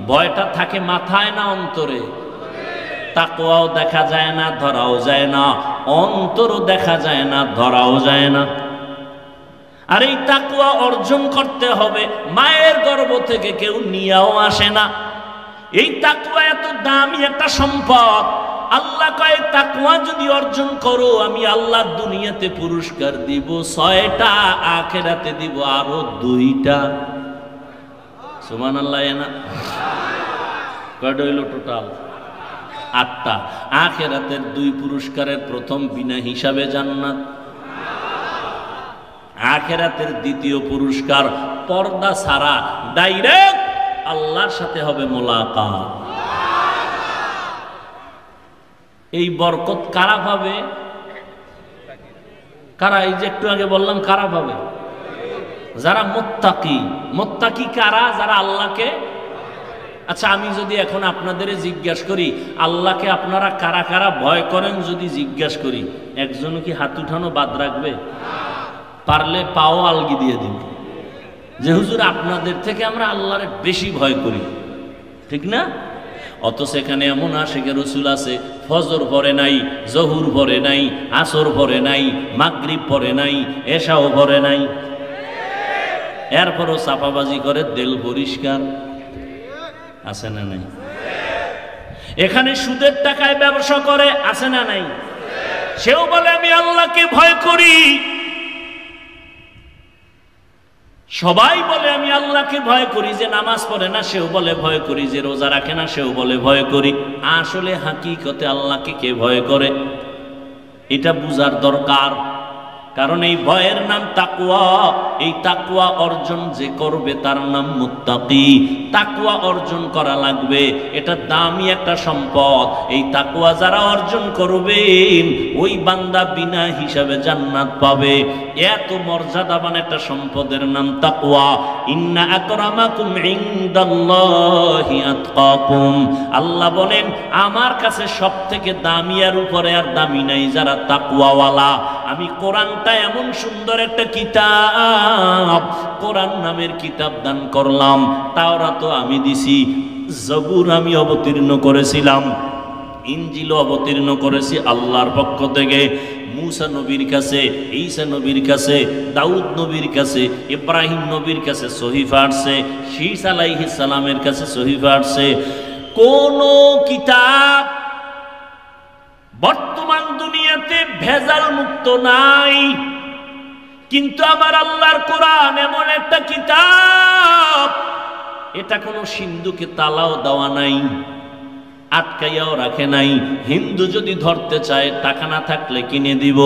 ভয়টা থাকে মাথায় না অন্তরে? তাকওয়াও দেখা যায় না, ধরাও যায় না। অন্তরও দেখা যায় না, ধরাও যায় না। আর এই তাকওয়া অর্জন করতে হবে, মায়ের গর্ভ থেকে কেউ নিয়েও আসে না। এই তাকওয়া এত দামি একটা সম্পদ। আল্লাহ কয় তাকওয়া যদি অর্জন করো, আমি আল্লাহ দুনিয়াতে পুরস্কার দিব 6টা, আখিরাতে দিব আরো 2টা। সুবহানাল্লাহ। না কয়টা হইল টোটাল? 8টা। আখিরাতের 2 পুরস্কারের প্রথম বিনা হিসাবে জান্নাত। আখিরাতের দ্বিতীয় পুরস্কার পর্দা ছাড়া ডাইরেক্ট আল্লাহর সাথে হবে মোলাকাত। এই বরকত কারা পাবে? কারা? এই যে একটু আগে বললাম, কারা পাবে? যারা মুত্তাকি। মুত্তাকি কারা? যারা আল্লাহকে। আচ্ছা, আমি যদি এখন আপনাদের জিজ্ঞাসা করি আল্লাহকে আপনারা কারা কারা ভয় করেন, যদি জিজ্ঞাসা করি, একজনও কি হাত উঠানো বাদ রাখবে? পারলে পাও আলগি দিয়ে দিন যে হুজুর আপনাদের থেকে আমরা আল্লাহর বেশি ভয় করি, ঠিক না? অথচ এখানে এমন আশিকে রসুল আছে, ফজর পড়ে নাই, জহুর পড়ে নাই, আসর পড়ে নাই, মাগরিব পড়ে নাই, এশাও পড়ে নাই, এরপরও চাপাবাজি করে দিল পরিষ্কার। আছে না নাই? এখানে সুদের টাকায় ব্যবসা করে, আছে না নাই? সেও বলে আমি আল্লাহকে ভয় করি। সবাই বলে আমি আল্লাহকে ভয় করি। যে নামাজ পড়ে না সেও বলে ভয় করি, যে রোজা রাখে না সেও বলে ভয় করি। আসলে হাকিকতে আল্লাহকে কে ভয় করে এটা বুঝার দরকার। কারণ এই ভয়ের নাম তাকওয়া। এই তাকওয়া অর্জন যে করবে তার নাম মুত্তাকি। তাকওয়া অর্জন করা লাগবে, এটা দামি একটা সম্পদ। এই তাকওয়া যারা অর্জন করবেন ওই বান্দা বিনা হিসাবে জান্নাত পাবে। এত মর্যাদাবান একটা সম্পদের নাম তাকওয়া। ইন্না আকরামাকুম ইনদাল্লাহি আতকাকুম। আল্লাহ বলেন আমার কাছে সবথেকে দামি আর উপরে আর দামি নাই যারা তাকওয়াওয়ালা। আমি কোরআনটা এমন সুন্দর একটা কিতাব, কোরআন নামের কিতাব দান করলাম। তাওরাত আমি দিছি, জবুর আমি অবতীর্ণ করেছিলাম, ইনজিল অবতীর্ণ করেছি আল্লাহর পক্ষ থেকে। মুসা নবীর কাছে, ঈসা নবীর কাছে, দাউদ নবীর কাছে, ইব্রাহিম নবীর কাছে সহিফা আসছে, শীস আলাইহিস সালামের কাছে সহিফা আসছে। কোন কিতাব বর্তমান দুনিয়াতে ভেজাল মুক্ত নাই, কিন্তু আমার আল্লাহর কোরআন এমন একটা কিতাব, এটা কোনো সিন্ধুকে তালাও দেওয়া নাই, আটকাইয়াও রাখে নাই। হিন্দু যদি ধরতে চায় টাকা না থাকলে কিনে দিব,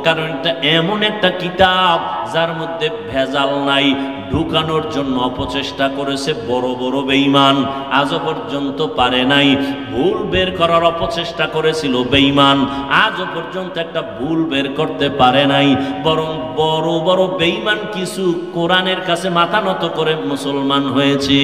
কারণ এটা এমন একটা কিতাব যার মধ্যে ভেজাল নাই। ঢুকানোর জন্য অপচেষ্টা করেছে বড় বড় বেঈমান, আজও পর্যন্ত পারে নাই। ভুল বের করার অপচেষ্টা করেছিল বেঈমান, আজও পর্যন্ত একটা ভুল বের করতে পারে নাই। বরং বড় বড় বেঈমান কিছু কোরআনের কাছে মাথা নত করে মুসলমান হয়েছে।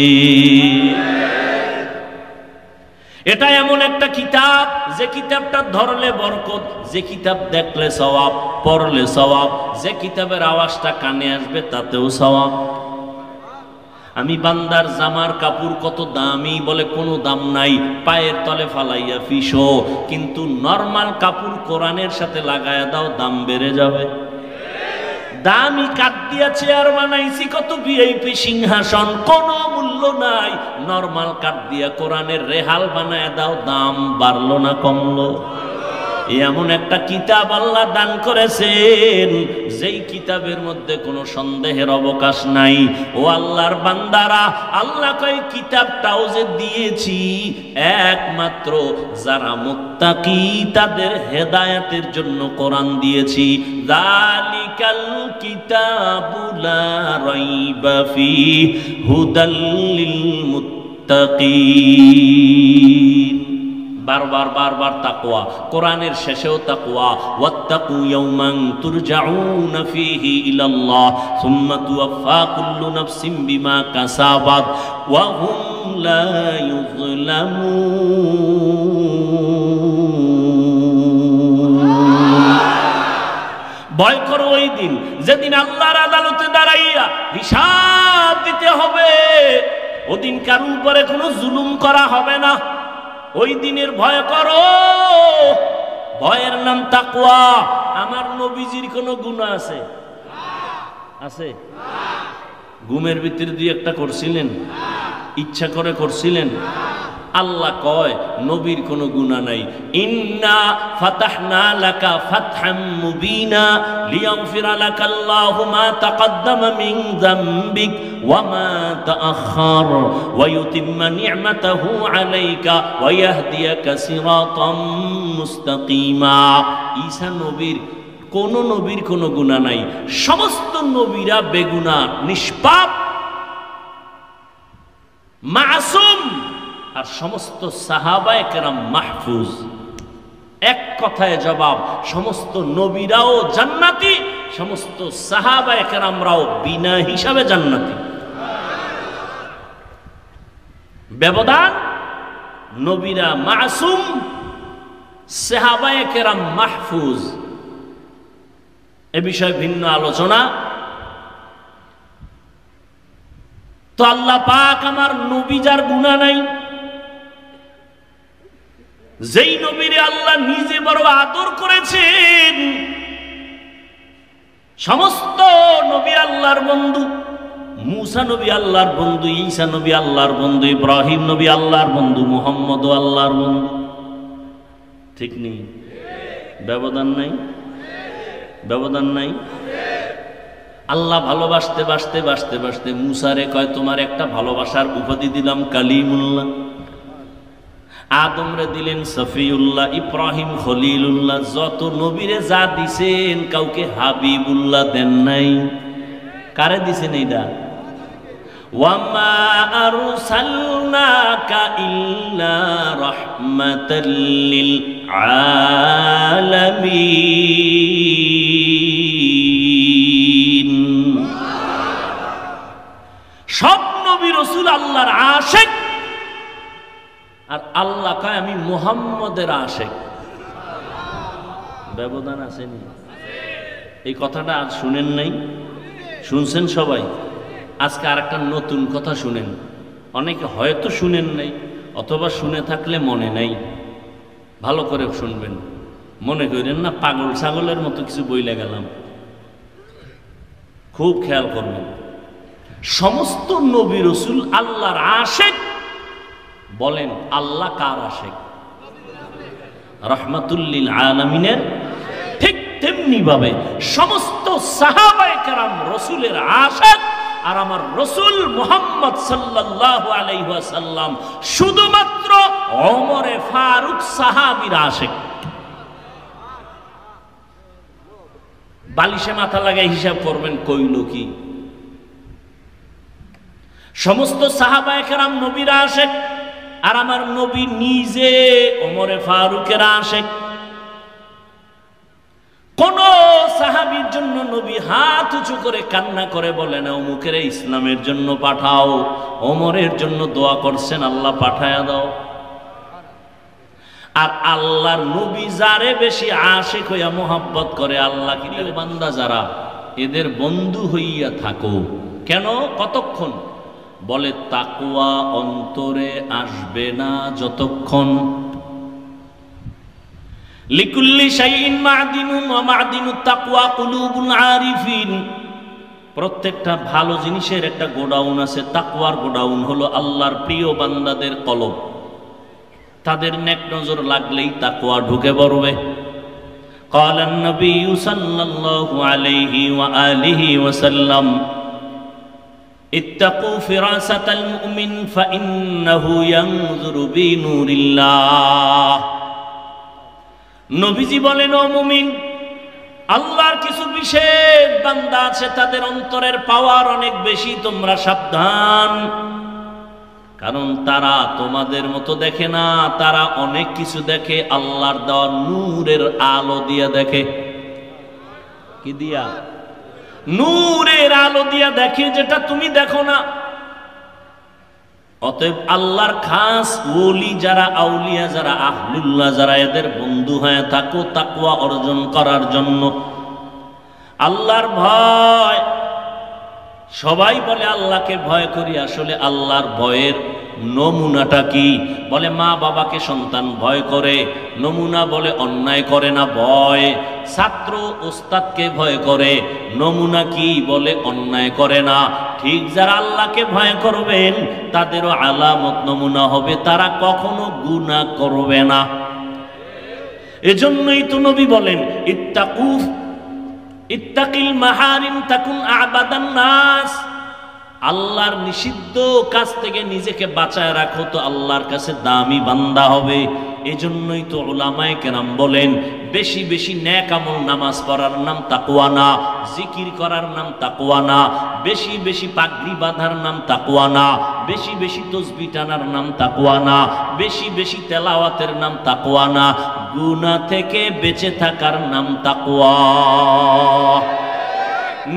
এটা এমন একটা কিতাব, যে কিতাবটা ধরলে বরকত, যে কিতাব দেখলে সওয়াব, পড়লে সওয়াব, যে কিতাবের আওয়াজটা কানে আসবে তাতেও সওয়াব। আমি বান্দার জামার কাপড় কত দামি বলে কোনো দাম নাই, পায়ের তলে ফালাইয়া ফিসো, কিন্তু নরমাল কাপড় কোরআনের সাথে লাগায়া দাও, দাম বেড়ে যাবে। দামি কাঠ দিয়া চেয়ার বানাইছি, কত ভিআইপি সিংহাসন, কোনো মূল্য নাই। নরমাল কাঠ দিয়া কোরআনের রেহাল বানায় দাও, দাম বাড়লো না কমলো? এমন একটা কিতাব আল্লাহ দান করেছেন, যেই কিতাবের মধ্যে কোনো সন্দেহের অবকাশ নাই। ও আল্লাহর বান্দারা, আল্লাহ কয় কিতাবটাও যে দিয়েছি একমাত্র যারা মুত্তাকি তাদের হেদায়েতের জন্য কোরআন দিয়েছি। যালিকাল কিতাবু লা রাইবা ফীহি হুদাল লিল মুত্তাকিন। বারবার বারবার তাকওয়া, কোরআনের শেষেও তাকওয়া। ওয়াত্তাকু ইয়াওমান তুরজাউনা ফীহি ইলাল্লাহ সুম্মা তুওয়াফা কুল্লু নাফসিন বিমা কাসাবাত ওয়া হুম লা ইউযলামুন। ভয় করো ওই দিন যেদিন আল্লাহর আদালতে দাঁড়াইয়া হিসাব দিতে হবে। ওদিন কারো উপরে কোনো জুলুম করা হবে না। ওই দিনের ভয় করো, ভয়ের নাম তাকওয়া। আমার নবীজির কোনো গুনাহ আছে? আছে? ঘুমের ভিতরে দুই একটা করছিলেন? ইচ্ছা করে করছিলেন? আল্লাহ কয় নবীর কোনো গুনাহ নাই। ইন্না ফাতাহনা লাকা ফাতহাম মুবিনা লিয়াগফিরা লাকাল্লাহু মা তাকদ্দামা মিন যামবিক ওয়া মা তাআখার ওয়া ইউতিম্মা নি'মাতাহু আলাইকা ওয়া ইয়াহদিয়াকা সিরাতাম মুস্তাকিমা। ঈসা নবীর কোনো গুনাহ নাই। সমস্ত নবীরা বেগুনাহ, নিষ্পাপ, মাসুম, আর সমস্ত সাহাবায়ে কেরাম মাহফুজ। এক কথায় জবাব, সমস্ত নবীরাও জান্নাতি, সমস্ত সাহাবায়ে কেরামরাও বিনা হিসাবে জান্নাতি। ব্যবধান, নবীরা মাসুম, সাহাবায়ে কেরাম মাহফুজ। এ বিষয়ে ভিন্ন আলোচনা। তো আল্লাহ পাক আমার নবী যার গুনাহ নাই, যেই নবীরে আল্লাহ নিজে বড় আদর করেছেন। সমস্ত নবী আল্লাহর বন্ধু। মুসা নবী আল্লাহর বন্ধু, ঈসা নবী আল্লাহর বন্ধু, ইব্রাহিম নবী আল্লাহর বন্ধু, মুহাম্মদ আল্লাহর বন্ধু। ঠিক নেই? ব্যবধান নাই? ব্যবধান নাই? আল্লাহ ভালোবাসতে বাসতে বাসতে বাসতে মুসারে কয় তোমার একটা ভালোবাসার উপাধি দিলাম কালিমুল্লাহ। আদমরে দিলেন সফিউল্লাহ, ইব্রাহিম খলিলুল্লাহ। যত নবীরে যা দিছেন কাউকে হাবিবুল্লাহ দেন নাই। কারে দিছেন এইটা? ওয়ামা আরসালনাকা ইল্লা রাহমাতাল লিল আলামিন। সব নবী রাসূল আল্লাহর আশিক, আর আল্লাহ কয় আমি মুহাম্মদের আশিক। ব্যবধান আসেনি? এই কথাটা আজ শুনেন নাই? শুনছেন সবাই? আজকে আর একটা নতুন কথা শুনেন। অনেকে হয়তো শুনেন নাই, অথবা শুনে থাকলে মনে নাই। ভালো করে শুনবেন, মনে করেন না পাগল ছাগলের মতো কিছু বইলে গেলাম। খুব খেয়াল করবেন। সমস্ত নবী রাসূল আল্লাহর আশিক। বলেন আল্লাহ কার আশিক? রাহমাতুল লিল আলামিনের। ঠিক তেমনি ভাবে সমস্ত সাহাবায়ে কেরাম রাসূলের আশিক। আর আমার রাসূল মুহাম্মদ সাল্লাল্লাহু আলাইহি ওয়াসাল্লাম শুধুমাত্র ওমরে ফারুক সাহাবীর আশিক। বালিশে মাথা লাগাই হিসাব করবেন কইল কি? সমস্ত সাহাবায়ে কেরাম নবীর আশিক, আর আমার নবী নিজে ওমরে ফারুকের আশিক। কোন সাহাবীর জন্য নবী হাত উঁচু করে কান্না করে বলে না অমুকের ইসলামের জন্য পাঠাও, ওমরের জন্য দোয়া করছেন আল্লাহ পাঠায়া দাও। আর আল্লাহর নবী যারে বেশি আশিক হইয়া মোহাব্বত করে, আল্লাহ কি বান্দা যারা এদের বন্ধু হইয়া থাকো। কেন? কতক্ষণ? বলে তাকওয়া অন্তরে আসবে না যতক্ষণ। লিকুল্লি শাইইন মা'দিনুন ওয়া মা'দিনুত তাকওয়া কুলুবুল আরিফিন। প্রত্যেকটা ভালো জিনিসের একটা গোডাউন আছে, তাকওয়ার গোডাউন হলো আল্লাহর প্রিয় বান্দাদের কলব। তাদের নেক নজর লাগলেই তাকওয়া ঢুকে পড়বে। ক্বালান নবী সাল্লাল্লাহু আলাইহি ওয়া আলিহি ওয়াসাল্লাম ইত্তাকু ফিরাসাতাল মুমিন ফাইন্নাহু ইয়ানজুরু বিনুরিল্লাহ। নবীজি বলেন, ও মুমিন, আল্লাহর কিছু বিশেষ বান্দা আছে, তাদের অন্তরের পাওয়ার অনেক বেশি, তোমরা সাবধান। কারণ তারা তোমাদের মতো দেখে না, তারা অনেক কিছু দেখে আল্লাহর দেওয়া নূরের আলো দিয়া দেখে। কি দিয়া? নূরের আলো দিয়া দেখে, যেটা তুমি দেখো না। অতএব আল্লাহর খাস ওলি যারা, আউলিয়া যারা, আহলুল্লাহ যারা, এদের বন্ধু হয়ে থাকো তাকওয়া অর্জন করার জন্য। আল্লাহর ভয়, সবাই বলে আল্লাহকে ভয় করি, আসলে আল্লাহর ভয়ের নমুনাটা কি? বলে মা বাবাকে সন্তান ভয় করে, নমুনা বলে অন্যায় করে না ভয়। ছাত্র ওস্তাদকে ভয় করে, নমুনা কি? বলে অন্যায় করে না। ঠিক যারা আল্লাহকে ভয় করবেন তাদেরও আলামত নমুনা হবে, তারা কখনো গুনাহ করবে না। এজন্যই তো নবী বলেন ইত্তাকিল মাহারিম তাকুন আবাদান নাস। আল্লাহর নিষিদ্ধ কাজ থেকে নিজেকে বাঁচায় রাখো, তো আল্লাহর কাছে দামি বান্দা হবে। এজন্যই তো উলামায়ে কেরাম বলেন, বেশি বেশি নেক আমল, নামাজ পড়ার নাম তাকওয়া না, জিকির করার নাম তাকওয়া না, বেশি বেশি পাগড়ি বাঁধার নাম তাকওয়া না, বেশি বেশি তাসবিহ টানার নাম তাকওয়া না, বেশি বেশি তেলাওয়াতের নাম তাকওয়া না, গুনাহ থেকে বেঁচে থাকার নাম তাকওয়া।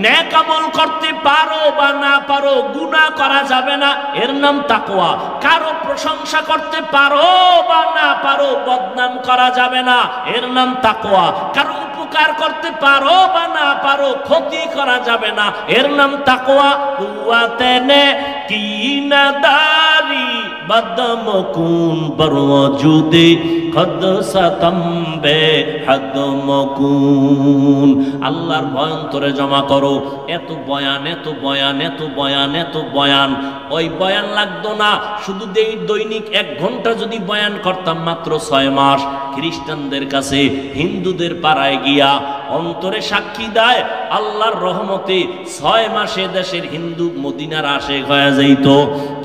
নেক আমল করতে পারো বা না পারো, গুনাহ করা যাবে না, এর নাম তাকওয়া। কারো প্রশংসা করতে পারো বা না পারো, বদনাম করা যাবে না, এর নাম তাকওয়া। কারো উপকার করতে পারো বা না পারো, ক্ষতি করা যাবে না, এর নাম তাকওয়া। কুওয়াতেনে কিনাদারি বদমকুন বরওজুদে কদ সাতামবে হাদমকুন। আল্লাহর ভয় অন্তরে জমা করো। এত বয়ান, এত বয়ান, এত বয়ান, এত বয়ান, ওই বয়ান লাগতো না। শুধু দৈনিক 1 ঘন্টা যদি বয়ান করতাম, মাত্র 6 মাস খ্রিস্টানদের কাছে, হিন্দুদের পাড়ায় গিয়া অন্তরে সাক্ষী দেয় আল্লাহর রহমতে 6 মাসে দেশের হিন্দু মদিনার আশেক হয়ে যাইত।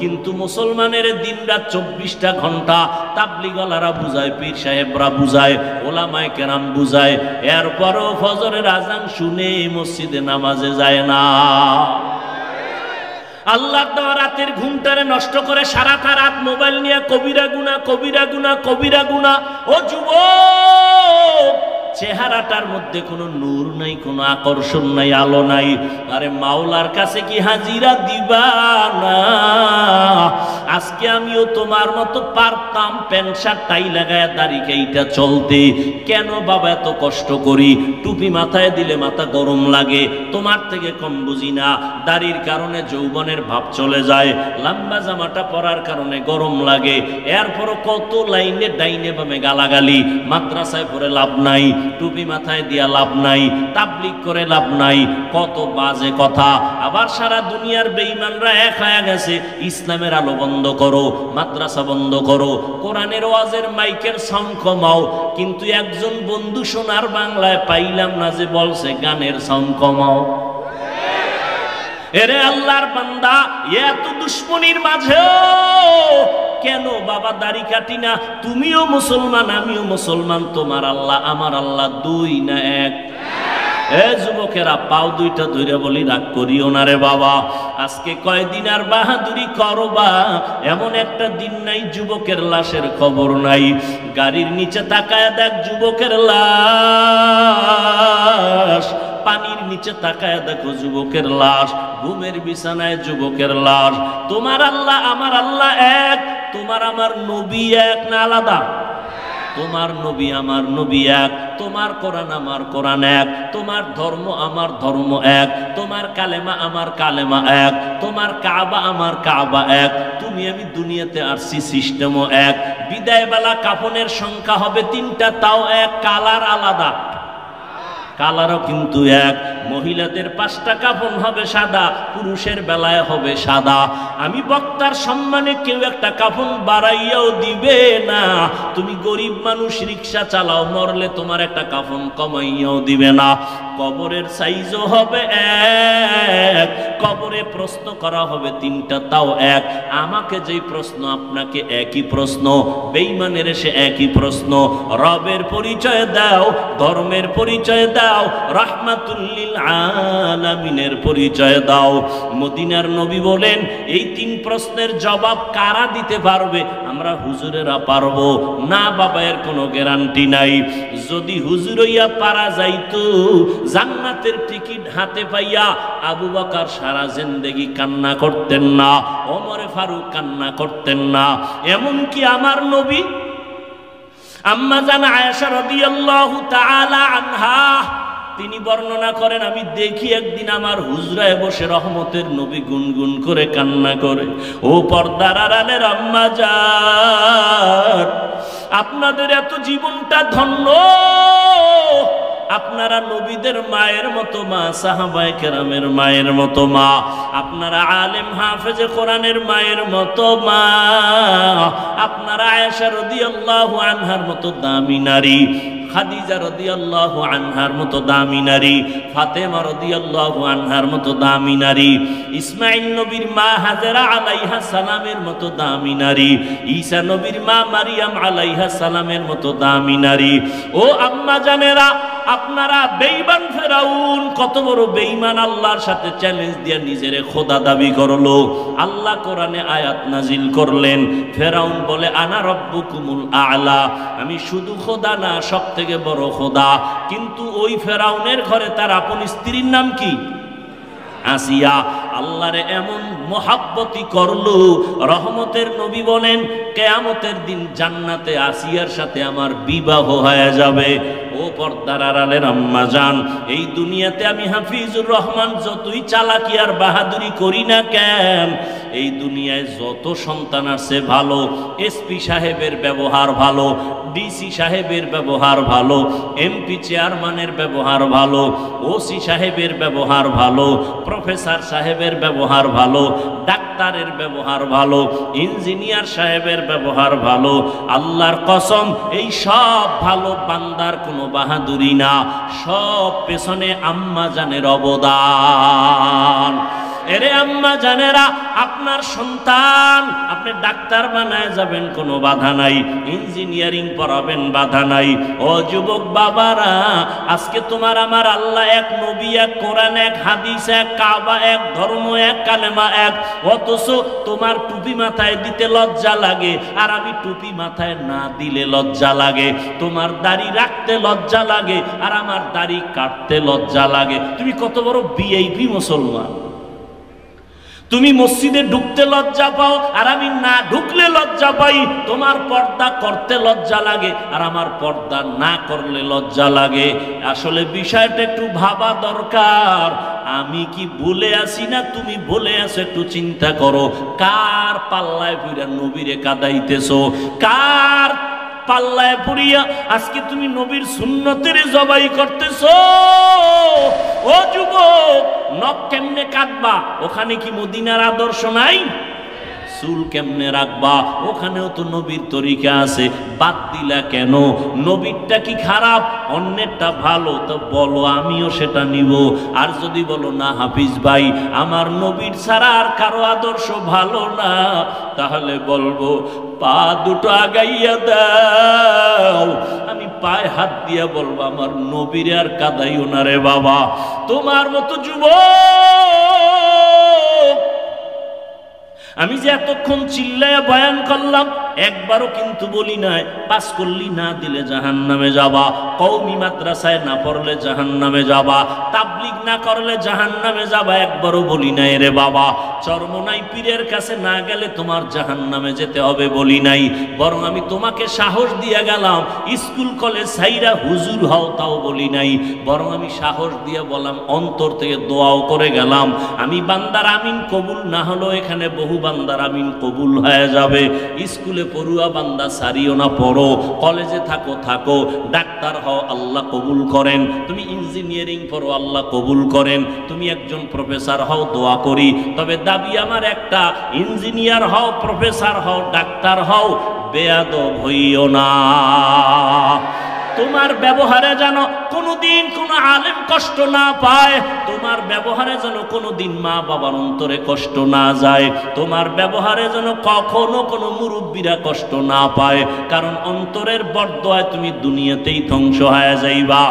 কিন্তু মুসলমানের দিনরাত 24টা ঘন্টা তাবলিগওয়ালারা বুঝায়, পীর সাহেবরা বুঝায়, ওলামায়ে কেরাম বুঝায়, এরপরও ফজরের আজান শুনে মসজিদে নামাজে যায় না। আল্লাহর দেওয়া রাতের ঘুমটারে নষ্ট করে সারাটা রাত মোবাইল নিয়ে কবিরা গুনাহ, কবিরা গুনাহ, কবিরা গুনাহ। ও যুবক, চেহারাটার মধ্যে কোনো নূর নাই, কোনো আকর্ষণ নাই, আলো নাই। আরে মাওলার কাছে কি হাজিরা দিবা না? আজকে আমিও তোমার মতো পারতাম প্যান্ট শার্ট টাই লাগায় দাড়ি কাইটা চলতে। কেন বাবা এত কষ্ট করি? টুপি মাথায় দিলে মাথা গরম লাগে, তোমার থেকে কম বুঝি না। দাড়ির কারণে যৌবনের ভাব চলে যায়, লম্বা জামাটা পরার কারণে গরম লাগে। এরপরও কত লাইনে ডাইনে বামে গালাগালি। মাদ্রাসায় পড়ে লাভ নাই, টুপি মাথায় দিয়া লাভ নাই, তাবলিগ করে লাভ নাই, কত বাজে কথা। আবার সারা দুনিয়ার বেঈমানরা এক হয়ে গেছে, ইসলামের আলো বন্ধ করো, মাদ্রাসা বন্ধ করো, কোরআনের ওয়াজের মাইকের সাউন্ড কমাও। কিন্তু একজন বন্ধু সোনার বাংলায় পাইলাম না যে বলছে গানের সাউন্ড কমাও। এরে আল্লাহর বান্দা, এত দুশ্মনীর মাঝেও কেন বাবা দাড়ি কাটি না? তুমিও মুসলমান, আমিও মুসলমান, তোমার আল্লাহ আমার আল্লাহ দুই না এক? এ যুবকেরা, পাও দুইটা ধরে বলি রাগ করিও না রে বাবা। আজকে কয়দিন আর বাহাদুরি করবা? এমন একটা দিন নাই যুবকের লাশের খবর নাই। গাড়ির নিচে তাকায় দেখ যুবকের লাশ, পানির নিচে তাকায় দেখো যুবকের লাশ, ঘুমের বিছানায় যুবকের লাশ। তোমার আল্লাহ আমার আল্লাহ এক, তোমার আমার নবী এক না আলাদা? তোমার নবী আমার নবী এক, তোমার কোরআন আমার কোরআন এক, তোমার ধর্ম আমার ধর্ম এক, তোমার কালেমা আমার কালেমা এক, তোমার কাবা আমার কাবা এক। তুমি আমি দুনিয়াতে আসছি, সিস্টেমও এক। বিদায়বেলা কাফনের সংখ্যা হবে 3টা, তাও এক, কালার আলাদা, কালারও কিন্তু এক। মহিলাদের 5টা কাফন হবে সাদা, পুরুষের বেলায় হবে সাদা। আমি বক্তার সম্মানে কেউ একটা কাফন বাড়াইয়াও দিবে না। তুমি গরিব মানুষ, রিক্সা চালাও, মরলে তোমার একটা কাফন কমাইয়াও দিবে না। কবরের সাইজও হবে এক, কবরে প্রশ্ন করা হবে 3টা, তাও এক। আমাকে যেই প্রশ্ন আপনাকে একই প্রশ্ন, বেঈমানের এসে একই প্রশ্ন। রবের পরিচয় দাও, ধর্মের পরিচয় দাও, রাহমাতুল লিল আলামিনের পরিচয় দাও। মদিনার নবী বলেন এই 3 প্রশ্নের জবাব কারা দিতে পারবে? আমরা হুজুরেরা পারবো না বাবা, এর কোনো গ্যারান্টি নাই। যদি হুজুর হইয়া পারা যাইতো, জান্নাতের টিকিট হাতে পাইয়া আবু বকর সারা জিন্দেগি কান্না করতেন না, ওমর ফারুক কান্না করতেন না। এমনকি আমার নবী আম্মা জান আয়েশা রাদিয়াল্লাহু তাআলা আনহা, তিনি বর্ণনা করেন, আমি দেখি একদিন আমার হুজরায় বসে রহমতের নবী গুনগুন করে কান্না করে। ও পর্দার আড়ালের আম্মা জান, আপনাদের এত জীবনটা ধন্য। আপনারা নবীদের মায়ের মতো মা, সাহাবায়ে কেরামের মায়ের মতো মা, আপনারা আলেম হাফেজে কোরআনের মায়ের মতো মা, আপনারা আয়েশা রাদিয়াল্লাহু আনহার মতো দামি নারী, খাদিজা রাদিয়াল্লাহু আনহার মতো দামি নারী, ফাতেমা রাদিয়াল্লাহু আনহার মতো দামি নারী, ইসমাঈল নবীর মা হাজেরা আলাইহা সালামের মতো দামি নারী, ঈসা নবীর মা মারিয়াম আলাইহা সালামের মতো দামি নারী। ও আম্মা জানেরা, আপনারা বেঈমান ফেরাউন, কত বড় বেঈমান, আল্লাহর সাথে চ্যালেঞ্জ দিয়ে নিজেরে খোদা দাবি করলো। আল্লাহ কোরআনে আয়াত নাজিল করলেন, ফেরাউন বলে আনা রব্বুকুমুল আ'লা, আমি শুধু খোদা না, সব থেকে বড় খোদা। কিন্তু ওই ফেরাউনের ঘরে তার আপন স্ত্রীর নাম কি? আসিয়া। আল্লাহরে এমন মোহাব্বতি করলো, রহমতের নবী বলেন কিয়ামতের দিন জান্নাতে আসিয়ার সাথে আমার বিবাহ হয়ে যাবে। ও পর্দার আড়ালের আম্মা জান, এই দুনিয়াতে আমি হাফিজুর রহমান যতই চালাকি আর বাহাদুরি করি না কেন, এই দুনিয়ায় যত সন্তান আছে ভালো, এসপি সাহেবের ব্যবহার ভালো, ডিসি সাহেবের ব্যবহার ভালো, এমপি চেয়ারম্যানের ব্যবহার ভালো, ওসি সাহেবের ব্যবহার ভালো, প্রফেসর সাহেবের ব্যবহার ভালো, ডাক্তারের ব্যবহার ভালো, ইঞ্জিনিয়ার সাহেবের ব্যবহার ভালো। আল্লাহর কসম, এই সব ভালো বান্দার কোনো বাহাদুরি না, সব পেছনে আম্মা জানের অবদান। এরে আম্মা জানেরা, আপনার সন্তান আপনি ডাক্তার বানায় যাবেন, কোনো বাধা নাই, ইঞ্জিনিয়ারিং পড়াবেন, বাধা নাই। ও যুবক বাবারা, আজকে তোমার আমার আল্লাহ এক, নবী এক, কোরআন এক, হাদিস এক, কাবা এক, ধর্ম এক, কালেমা এক, অথচ তোমার টুপি মাথায় দিতে লজ্জা লাগে, আর আমি টুপি মাথায় না দিলে লজ্জা লাগে। তোমার দাড়ি রাখতে লজ্জা লাগে, আর আমার দাড়ি কাটতে লজ্জা লাগে। তুমি কত বড় ভিআইপি মুসলমান! তুমি মসজিদে ঢুকতে লজ্জা পাও, আর আমি না ঢুকলে লজ্জা পাই। তোমার পর্দা করতে লজ্জা লাগে, আর আমার পর্দা না করলে লজ্জা লাগে। আসলে বিষয়টা একটু ভাবা দরকার। আমি কি ভুলে আসি না তুমি ভুলে আসো? একটু চিন্তা করো, কার পাল্লায় পইরা নবীরে কাদাইতেছো? কার পাল্লায় পড়িয়া আজকে তুমি নবীর সুন্নতের জবাই করতেছো? ও যুবক, নখ কেমনে কাটবা? ওখানে কি মদিনার আদর্শ নাই? চুল কেমনে রাখবা, ওখানেও তো নবীর তরিকা আছে, বাদ দিলা কেন? নবীরটা কি খারাপ, অন্যেরটা ভালো? তো বলো, আমিও সেটা নিব। আর যদি বলো না হাফিজ ভাই আমার নবীর ছাড়া আর কারো আদর্শ ভালো না, তাহলে বলবো পা দুটো আগাইয়া দাও, আমি পায়ে হাত দিয়া বলবো আমার নবীর আর কাদাইও না রে বাবা। তোমার মতো যুবক আমি যে এতক্ষণ চিল্লায়া বয়ান করলাম, একবারও কিন্তু বলি নাই পাস করলি না দিলে জাহান্নামে যাবা, কওমি মাদ্রাসায় না পড়লে জাহান্নামে যাবা, তাবলীগ না করলে জাহান্নামে যাবা, একবারও বলি নাই রে বাবা চরমনাই পীরের কাছে না গেলে তোমার জাহান্নামে যেতে হবে বলি নাই। বরং আমি তোমাকে সাহস দিয়ে গেলাম স্কুল কলেজ সাইরা হুজুর হও, তাও বলি নাই। বরং আমি সাহস দিয়ে বললাম, অন্তর থেকে দোয়াও করে গেলাম, আমি বান্দার আমিন কবুল না হলো এখানে বহু বান্দার আমিন কবুল হয়ে যাবে। স্কুলে পড়ুয়া বান্দা সারিও না, পড়ো, কলেজে থাকো থাকো, ডাক্তার হও আল্লাহ কবুল করেন, তুমি ইঞ্জিনিয়ারিং পড়ো আল্লাহ কবুল করেন, তুমি একজন প্রফেসর হও দোয়া করি। তবে দাবি আমার একটা, ইঞ্জিনিয়ার হও, প্রফেসর হও, ডাক্তার হও, বেয়াদব হইও না। তোমার ব্যবহারে যেন কোনোদিন কোনো আলেম কষ্ট না পায়, তোমার ব্যবহারে যেন কোনোদিন মা বাবার অন্তরে কষ্ট না যায়, তোমার ব্যবহারে যেন কখনো কোনো মুরব্বীরা কষ্ট না পায়, কারণ অন্তরের বরদোয়ায় তুমি দুনিয়াতেই ধ্বংস হয়ে যাইবা।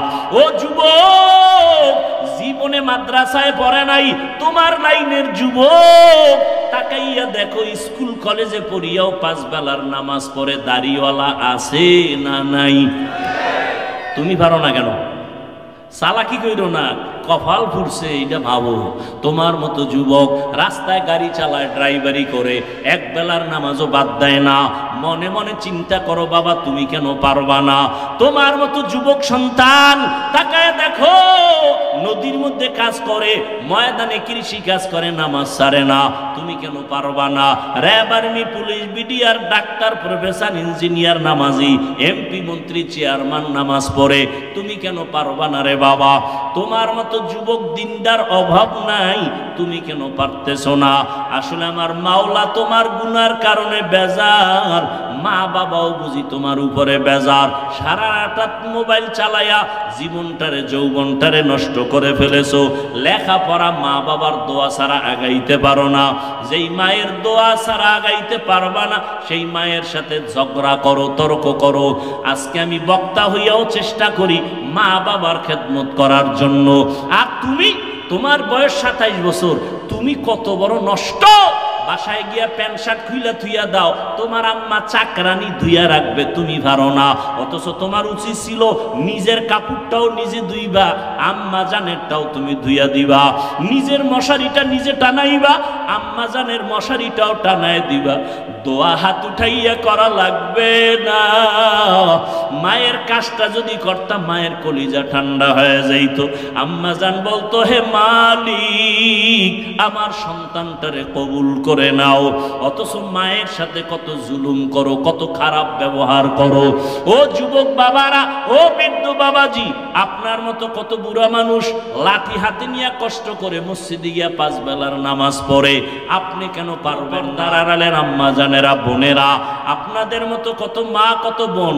ও যুবক, জীবনে মাদ্রাসায় পড়ে নাই তোমার লাইনের যুবক, তাকাইয়া দেখো স্কুল কলেজে পড়িয়াও 5 বেলার নামাজ পড়ে দাড়িওয়ালা আছে না নাই? তুমি পারো না কেন? চালাকি কইরো না, কপাল ফুরছে এটা ভাবো। তোমার মতো যুবক রাস্তায় গাড়ি চালায়, ড্রাইভারি করে, এক বেলার নামাজও বাদ দেয় না, মনে মনে চিন্তা করো বাবা তুমি কেন পারবা না? তোমার মতো যুবক সন্তান তাকায় দেখো নদীর মধ্যে কাজ করে, ময়দানে কৃষি কাজ করে, নামাজ ছাড়ে না, তুমি কেন পারবা না? RAB, army, police, BDR, doctor, professor, engineer নামাজি, এমপি, মন্ত্রী, চেয়ারম্যান নামাজ পড়ে, তুমি কেন পারবা না রে বাবা? তোমার মতো যুবক দিনদার অভাব নাই, তুমি কেন পারতেছো না? আসলে আমার মাওলা তোমার গুনার কারণে বেজার, মা বাবাও বুঝি তোমার উপরে বেজার। সারা রাত মোবাইল চালায়া জীবনটারে যৌবনটারে নষ্ট করে ফেলেছো। লেখাপড়া মা বাবার দোয়া ছাড়া আগাইতে পারো না, যেই মায়ের দোয়া ছাড়া আগাইতে পারবা না সেই মায়ের সাথে ঝগড়া করো, তর্ক করো। আজকে আমি বক্তা হইয়াও চেষ্টা করি মা বাবার খেদমত করার জন্য, আর তুমি, তোমার বয়স 27 বছর, তুমি কত বড় নষ্ট। বাসায় গিয়া প্যান্ট শার্ট খুইলা ধুইয়া দাও, তোমার আম্মা চাকরানি ধুইয়া রাখবে, তুমি পারো না। অথচ তোমার উচিত ছিল নিজের কাপড়টাও নিজে ধুইবা, আম্মা জানেরটাও তুমি ধুইয়া দিবা, নিজের মশারিটা নিজে টানাইবা, আম্মা জানের মশারিটাও টানায় দিবা। দোয়া হাত উঠাইয়া করা লাগবে না। মায়ের কাজটা যদি করতাম মায়ের কলিজা ঠান্ডা হয়ে যাইতো। আম্মা জান বলতো, হে মালিক আমার সন্তানটারে কবুল করে নাও। অথচ মায়ের সাথে কত জুলুম করো, কত খারাপ ব্যবহার করো। ও যুবক বাবারা, ও বৃদ্ধ বাবাজি, আপনার মতো কত বুড়া মানুষ লাঠি হাতে নিয়ে কষ্ট করে মসজিদে গিয়া 5 বেলার নামাজ পড়ে, আপনি কেন পারবেন? দাঁড়ালেন আম্মা জানেরা, বোনেরা, আপনাদের মতো কত মা কত বোন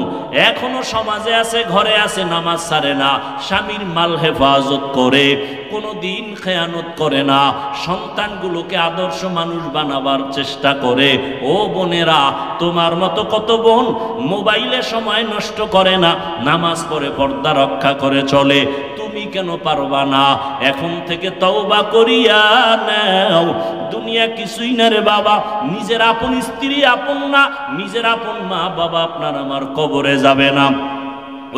এখনো সমাজে আছে, ঘরে আছে, নামাজ ছাড়ে না, স্বামীর মাল হেফাজত করে, কোনো দিন খেয়ানত করে না, সন্তানগুলোকে আদর্শ মানুষ বানাবার চেষ্টা করে। ও বোনেরা, তোমার মতো কত বোন মোবাইলে সময় নষ্ট করে না, নামাজ পড়ে পর্দা রক্ষা করে চলে, তুমি কেন পারবা না? এখন থেকে তওবা করিয়া নাও। দুনিয়া কিছুই না রে বাবা, নিজের আপন স্ত্রী আপন না, নিজের আপন মা বাবা আপনার আমার কবরে যাবে না,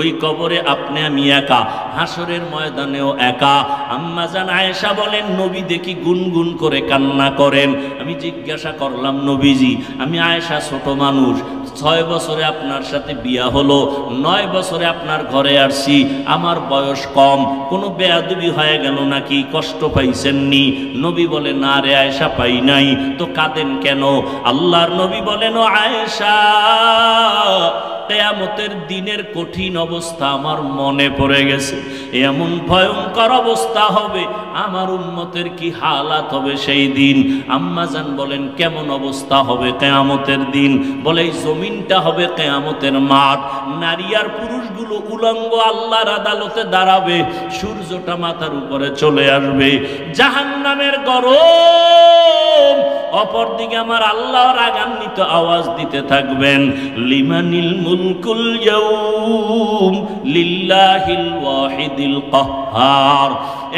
ওই কবরে আপনি আমি একা, হাসরের ময়দানেও একা। আম্মা জান আয়েশা বলেন, নবী দেখি গুনগুন করে কান্না করেন। আমি জিজ্ঞাসা করলাম, নবীজি, আমি আয়েশা ছোট মানুষ, 6 বছরে আপনার সাথে বিয়া হলো, 9 বছরে আপনার ঘরে আসছি, আমার বয়স কম, কোনো বেয়াদবি হয়ে গেল নাকি, কষ্ট পাইছেননি? নবী বলে, না রে আয়েশা, পাই নাই। তো কাঁদেন কেন? আল্লাহর নবী বলেন, ও আয়েশা, কিয়ামতের দিনের কঠিন অবস্থা আমার মনে পড়ে গেছে। এমন ভয়ঙ্কর অবস্থা হবে, আমার উম্মতের কি হালাত হবে সেই দিন। আম্মা জান বলেন কেমন অবস্থা হবে কিয়ামতের দিন? বলে এই জমিনটা হবে কিয়ামতের মাঠ, নারী আর পুরুষগুলো উলঙ্গ আল্লাহর আদালতে দাঁড়াবে, সূর্যটা মাথার উপরে চলে আসবে, জাহান্নামের গরম, অপরদিকে আমার আল্লাহ রাগান্বিত আওয়াজ দিতে থাকবেন, লিমানিল মুলকুল ইয়াউম লিল্লাহিল ওয়াহিদিল কাহ্হার।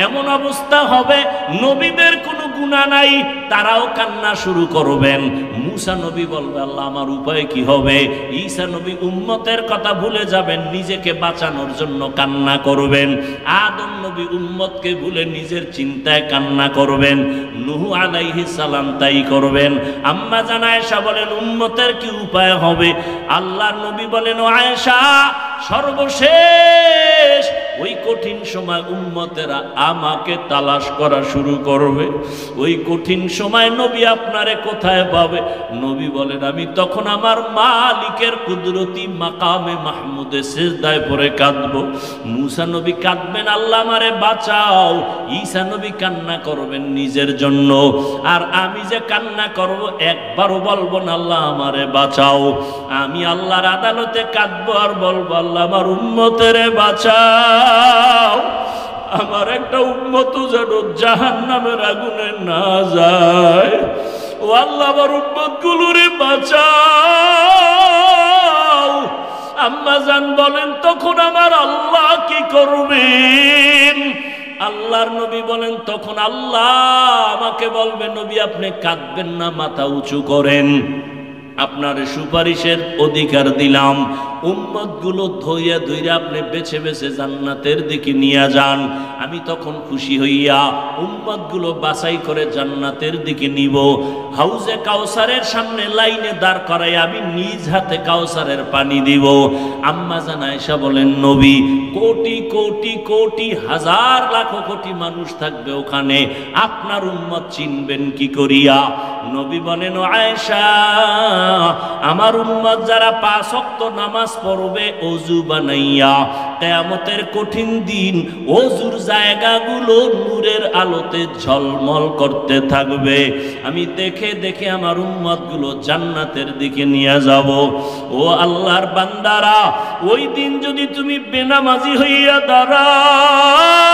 এমন অবস্থা হবে নবীদের কোনো গুনাহ নাই, তারাও কান্না শুরু করবেন। মুসা নবী বলবে আল্লাহ আমার উপায় কি হবে? ঈসা নবী উম্মতের কথা ভুলে যাবেন, নিজেকে বাঁচানোর জন্য কান্না করবেন। আদম নবী উম্মতকে ভুলে নিজের চিন্তায় কান্না করবেন। নূহ আলাইহিস সালাম তাই করবেন। আম্মা জান আয়েশা বলেন উম্মতের কি উপায় হবে? আল্লাহর নবী বলেন ও আয়েশা, সর্বশেষ ওই কঠিন সময় উম্মতেরা আমাকে তালাশ করা শুরু করবে। ওই কঠিন সময় নবী আপনারে কোথায় পাবে? নবী বলেন আমি তখন আমার মালিকের কুদরতি মাকামে মাহমুদে সিজদায় পড়ে কাঁদবো। মুসা নবী কাঁদবেন আল্লাহ আমারে বাঁচাও, ঈসা নবী কান্না করবেন নিজের জন্য, আর আমি যে কান্না করব একবারও বলবো না আল্লাহ আমারে বাঁচাও। আমি আল্লাহর আদালতে কাঁদবো আর বলবো আল্লাহ আমার উম্মতের বাঁচাও, আমার একটা উম্মত যেন জাহান্নামের আগুনে না যায়। ও আল্লাহ আমার উম্মত গুলোরে বাঁচাও। আম্মা জান বলেন তখন আমার আল্লাহ কি করবেন? আল্লাহর নবী বলেন তখন আল্লাহ আমাকে বলবে নবী আপনি কাঁদবেন না, মাথা উঁচু করেন, আপনার সুপারিশের অধিকার দিলাম, উম্মতগুলো ধইয়া ধইরা আপনি বেছে বেছে জান্নাতের দিকে নিয়ে যান। আমি তখন খুশি হইয়া উম্মতগুলো বাছাই করে জান্নাতের দিকে নিব। হাউজে কাউসারের সামনে লাইনে দাঁড় করাই আমি নিজ হাতে কাউসারের পানি দিব। আম্মা জান আয়েশা বলেন নবী কোটি কোটি কোটি হাজার লাখ কোটি মানুষ থাকবে ওখানে, আপনার উম্মত চিনবেন কি করিয়া? নবী বলেন ও আয়েশা, আমার উম্মত যারা 5 ওয়াক্ত নামাজ পড়বে ওযু বানাইয়া, কিয়ামতের কঠিন দিন ওযুর জায়গাগুলো নূরের আলোতে ঝলমল করতে থাকবে। আমি দেখে দেখে আমার উম্মতগুলো জান্নাতের দিকে নিয়ে যাব। ও আল্লাহর বান্দারা, ওই দিন যদি তুমি বেনামাজি হইয়া দাঁড়াও,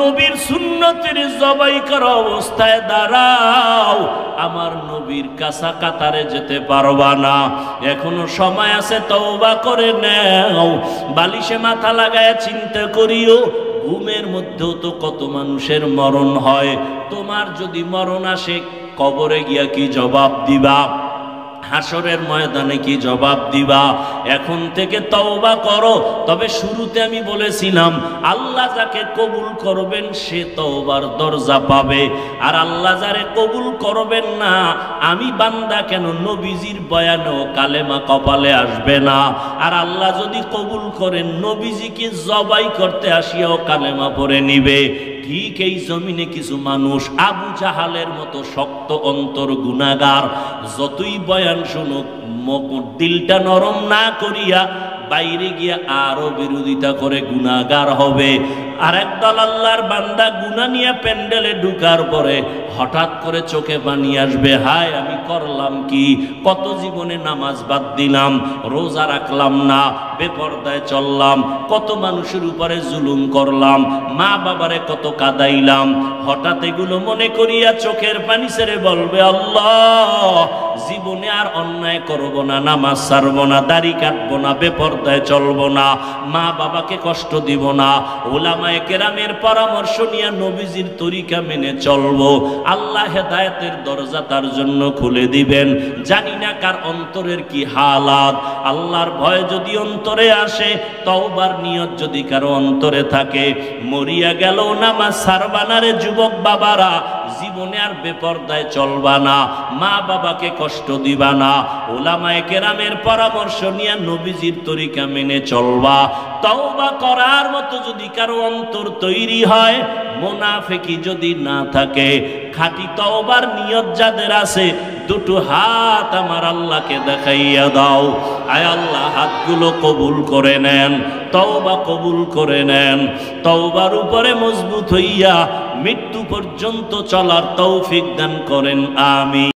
নবীর সুন্নতের জবাই করা অবস্থায় দাঁড়াও, আমার নবীর কাছা কাতারে যেতে পারবা না। এখনো সময় আছে, তওবা করে নাও। বালিশে মাথা লাগায় চিন্তা করিও, ঘুমের মধ্যেও তো কত মানুষের মরণ হয়। তোমার যদি মরণ আসে, কবরে গিয়া কি জবাব দিবা? হাসরের ময়দানে কি জবাব দিবা? এখন থেকে তওবা করো। তবে শুরুতে আমি বলেছিলাম আল্লাহ যাকে কবুল করবেন সে তওবার দরজা পাবে, আর আল্লাহ যারে কবুল করবেন না, আমি বান্দা কেন নবীজির বয়ানেও কালেমা কপালে আসবে না। আর আল্লাহ যদি কবুল করেন, নবীজিকে জবাই করতে আসিয়াও কালেমা পড়ে নিবে। ঠিক এই জমিনে কিছু মানুষ আবু জাহালের মতো শক্ত অন্তর গুনাহগার, যতই বয়ান শুনুক দিলটা নরম না করিয়া বাইরে গিয়া আরো বিরোধিতা করে গুনাহগার হবে। আর একদল আল্লাহর বান্দা গুনাহ নিয়ে প্যান্ডেলে ঢুকার পরে হঠাৎ করে চোখে পানি আসবে, হায় আমি করলাম কি? কত জীবনে নামাজ বাদ দিলাম, রোজা রাখলাম না, বেপরদায় চললাম, কত মানুষের উপরে জুলুম করলাম, মা বাবারে কত কাদাইলাম। হঠাৎ এগুলো মনে করিয়া চোখের পানি ছেড়ে বলবে আল্লাহ জীবনে আর অন্যায় করব না, নামাজ ছাড়ব না, দাড়ি কাটবো না, বেপরদায় চলবো না, মা বাবাকে কষ্ট দিব না, উলামায়ে কেরামের পরামর্শ নিয়ে নবীজির তরিকা মেনে চলবো। আল্লাহ হেদায়েতের দরজা তার জন্য খুলে দিবেন। জানি না কার অন্তরের কি হালাত। আল্লাহর ভয় যদি অন্তরে আসে, তওবার নিয়ত যদি কারো অন্তরে থাকে, মরিয়া গেল নামাজ ছাড়বা না রে যুবক বাবারা, জীবনে আর বেপরদায় চলবা না, মা বাবাকে কষ্ট দিবা না, উলামায়ে কেরামের পরামর্শ নিয়ে নবীজির তরিকা মেনে চলবা। তওবা করার মতো যদি কারো অন্তর তৈরি হয়, মুনাফিকি যদি না থাকে, খাঁটি তওবার নিয়ত যাদের আছে, দুটো হাত আমার আল্লাহকে দেখাইয়া দাও। আয় আল্লাহ, হাতগুলো কবুল করে নেন, তওবা কবুল করে নেন। তওবার উপরে মজবুত হইয়া মৃত্যু পর্যন্ত চলার তৌফিক দান করেন, আমিন।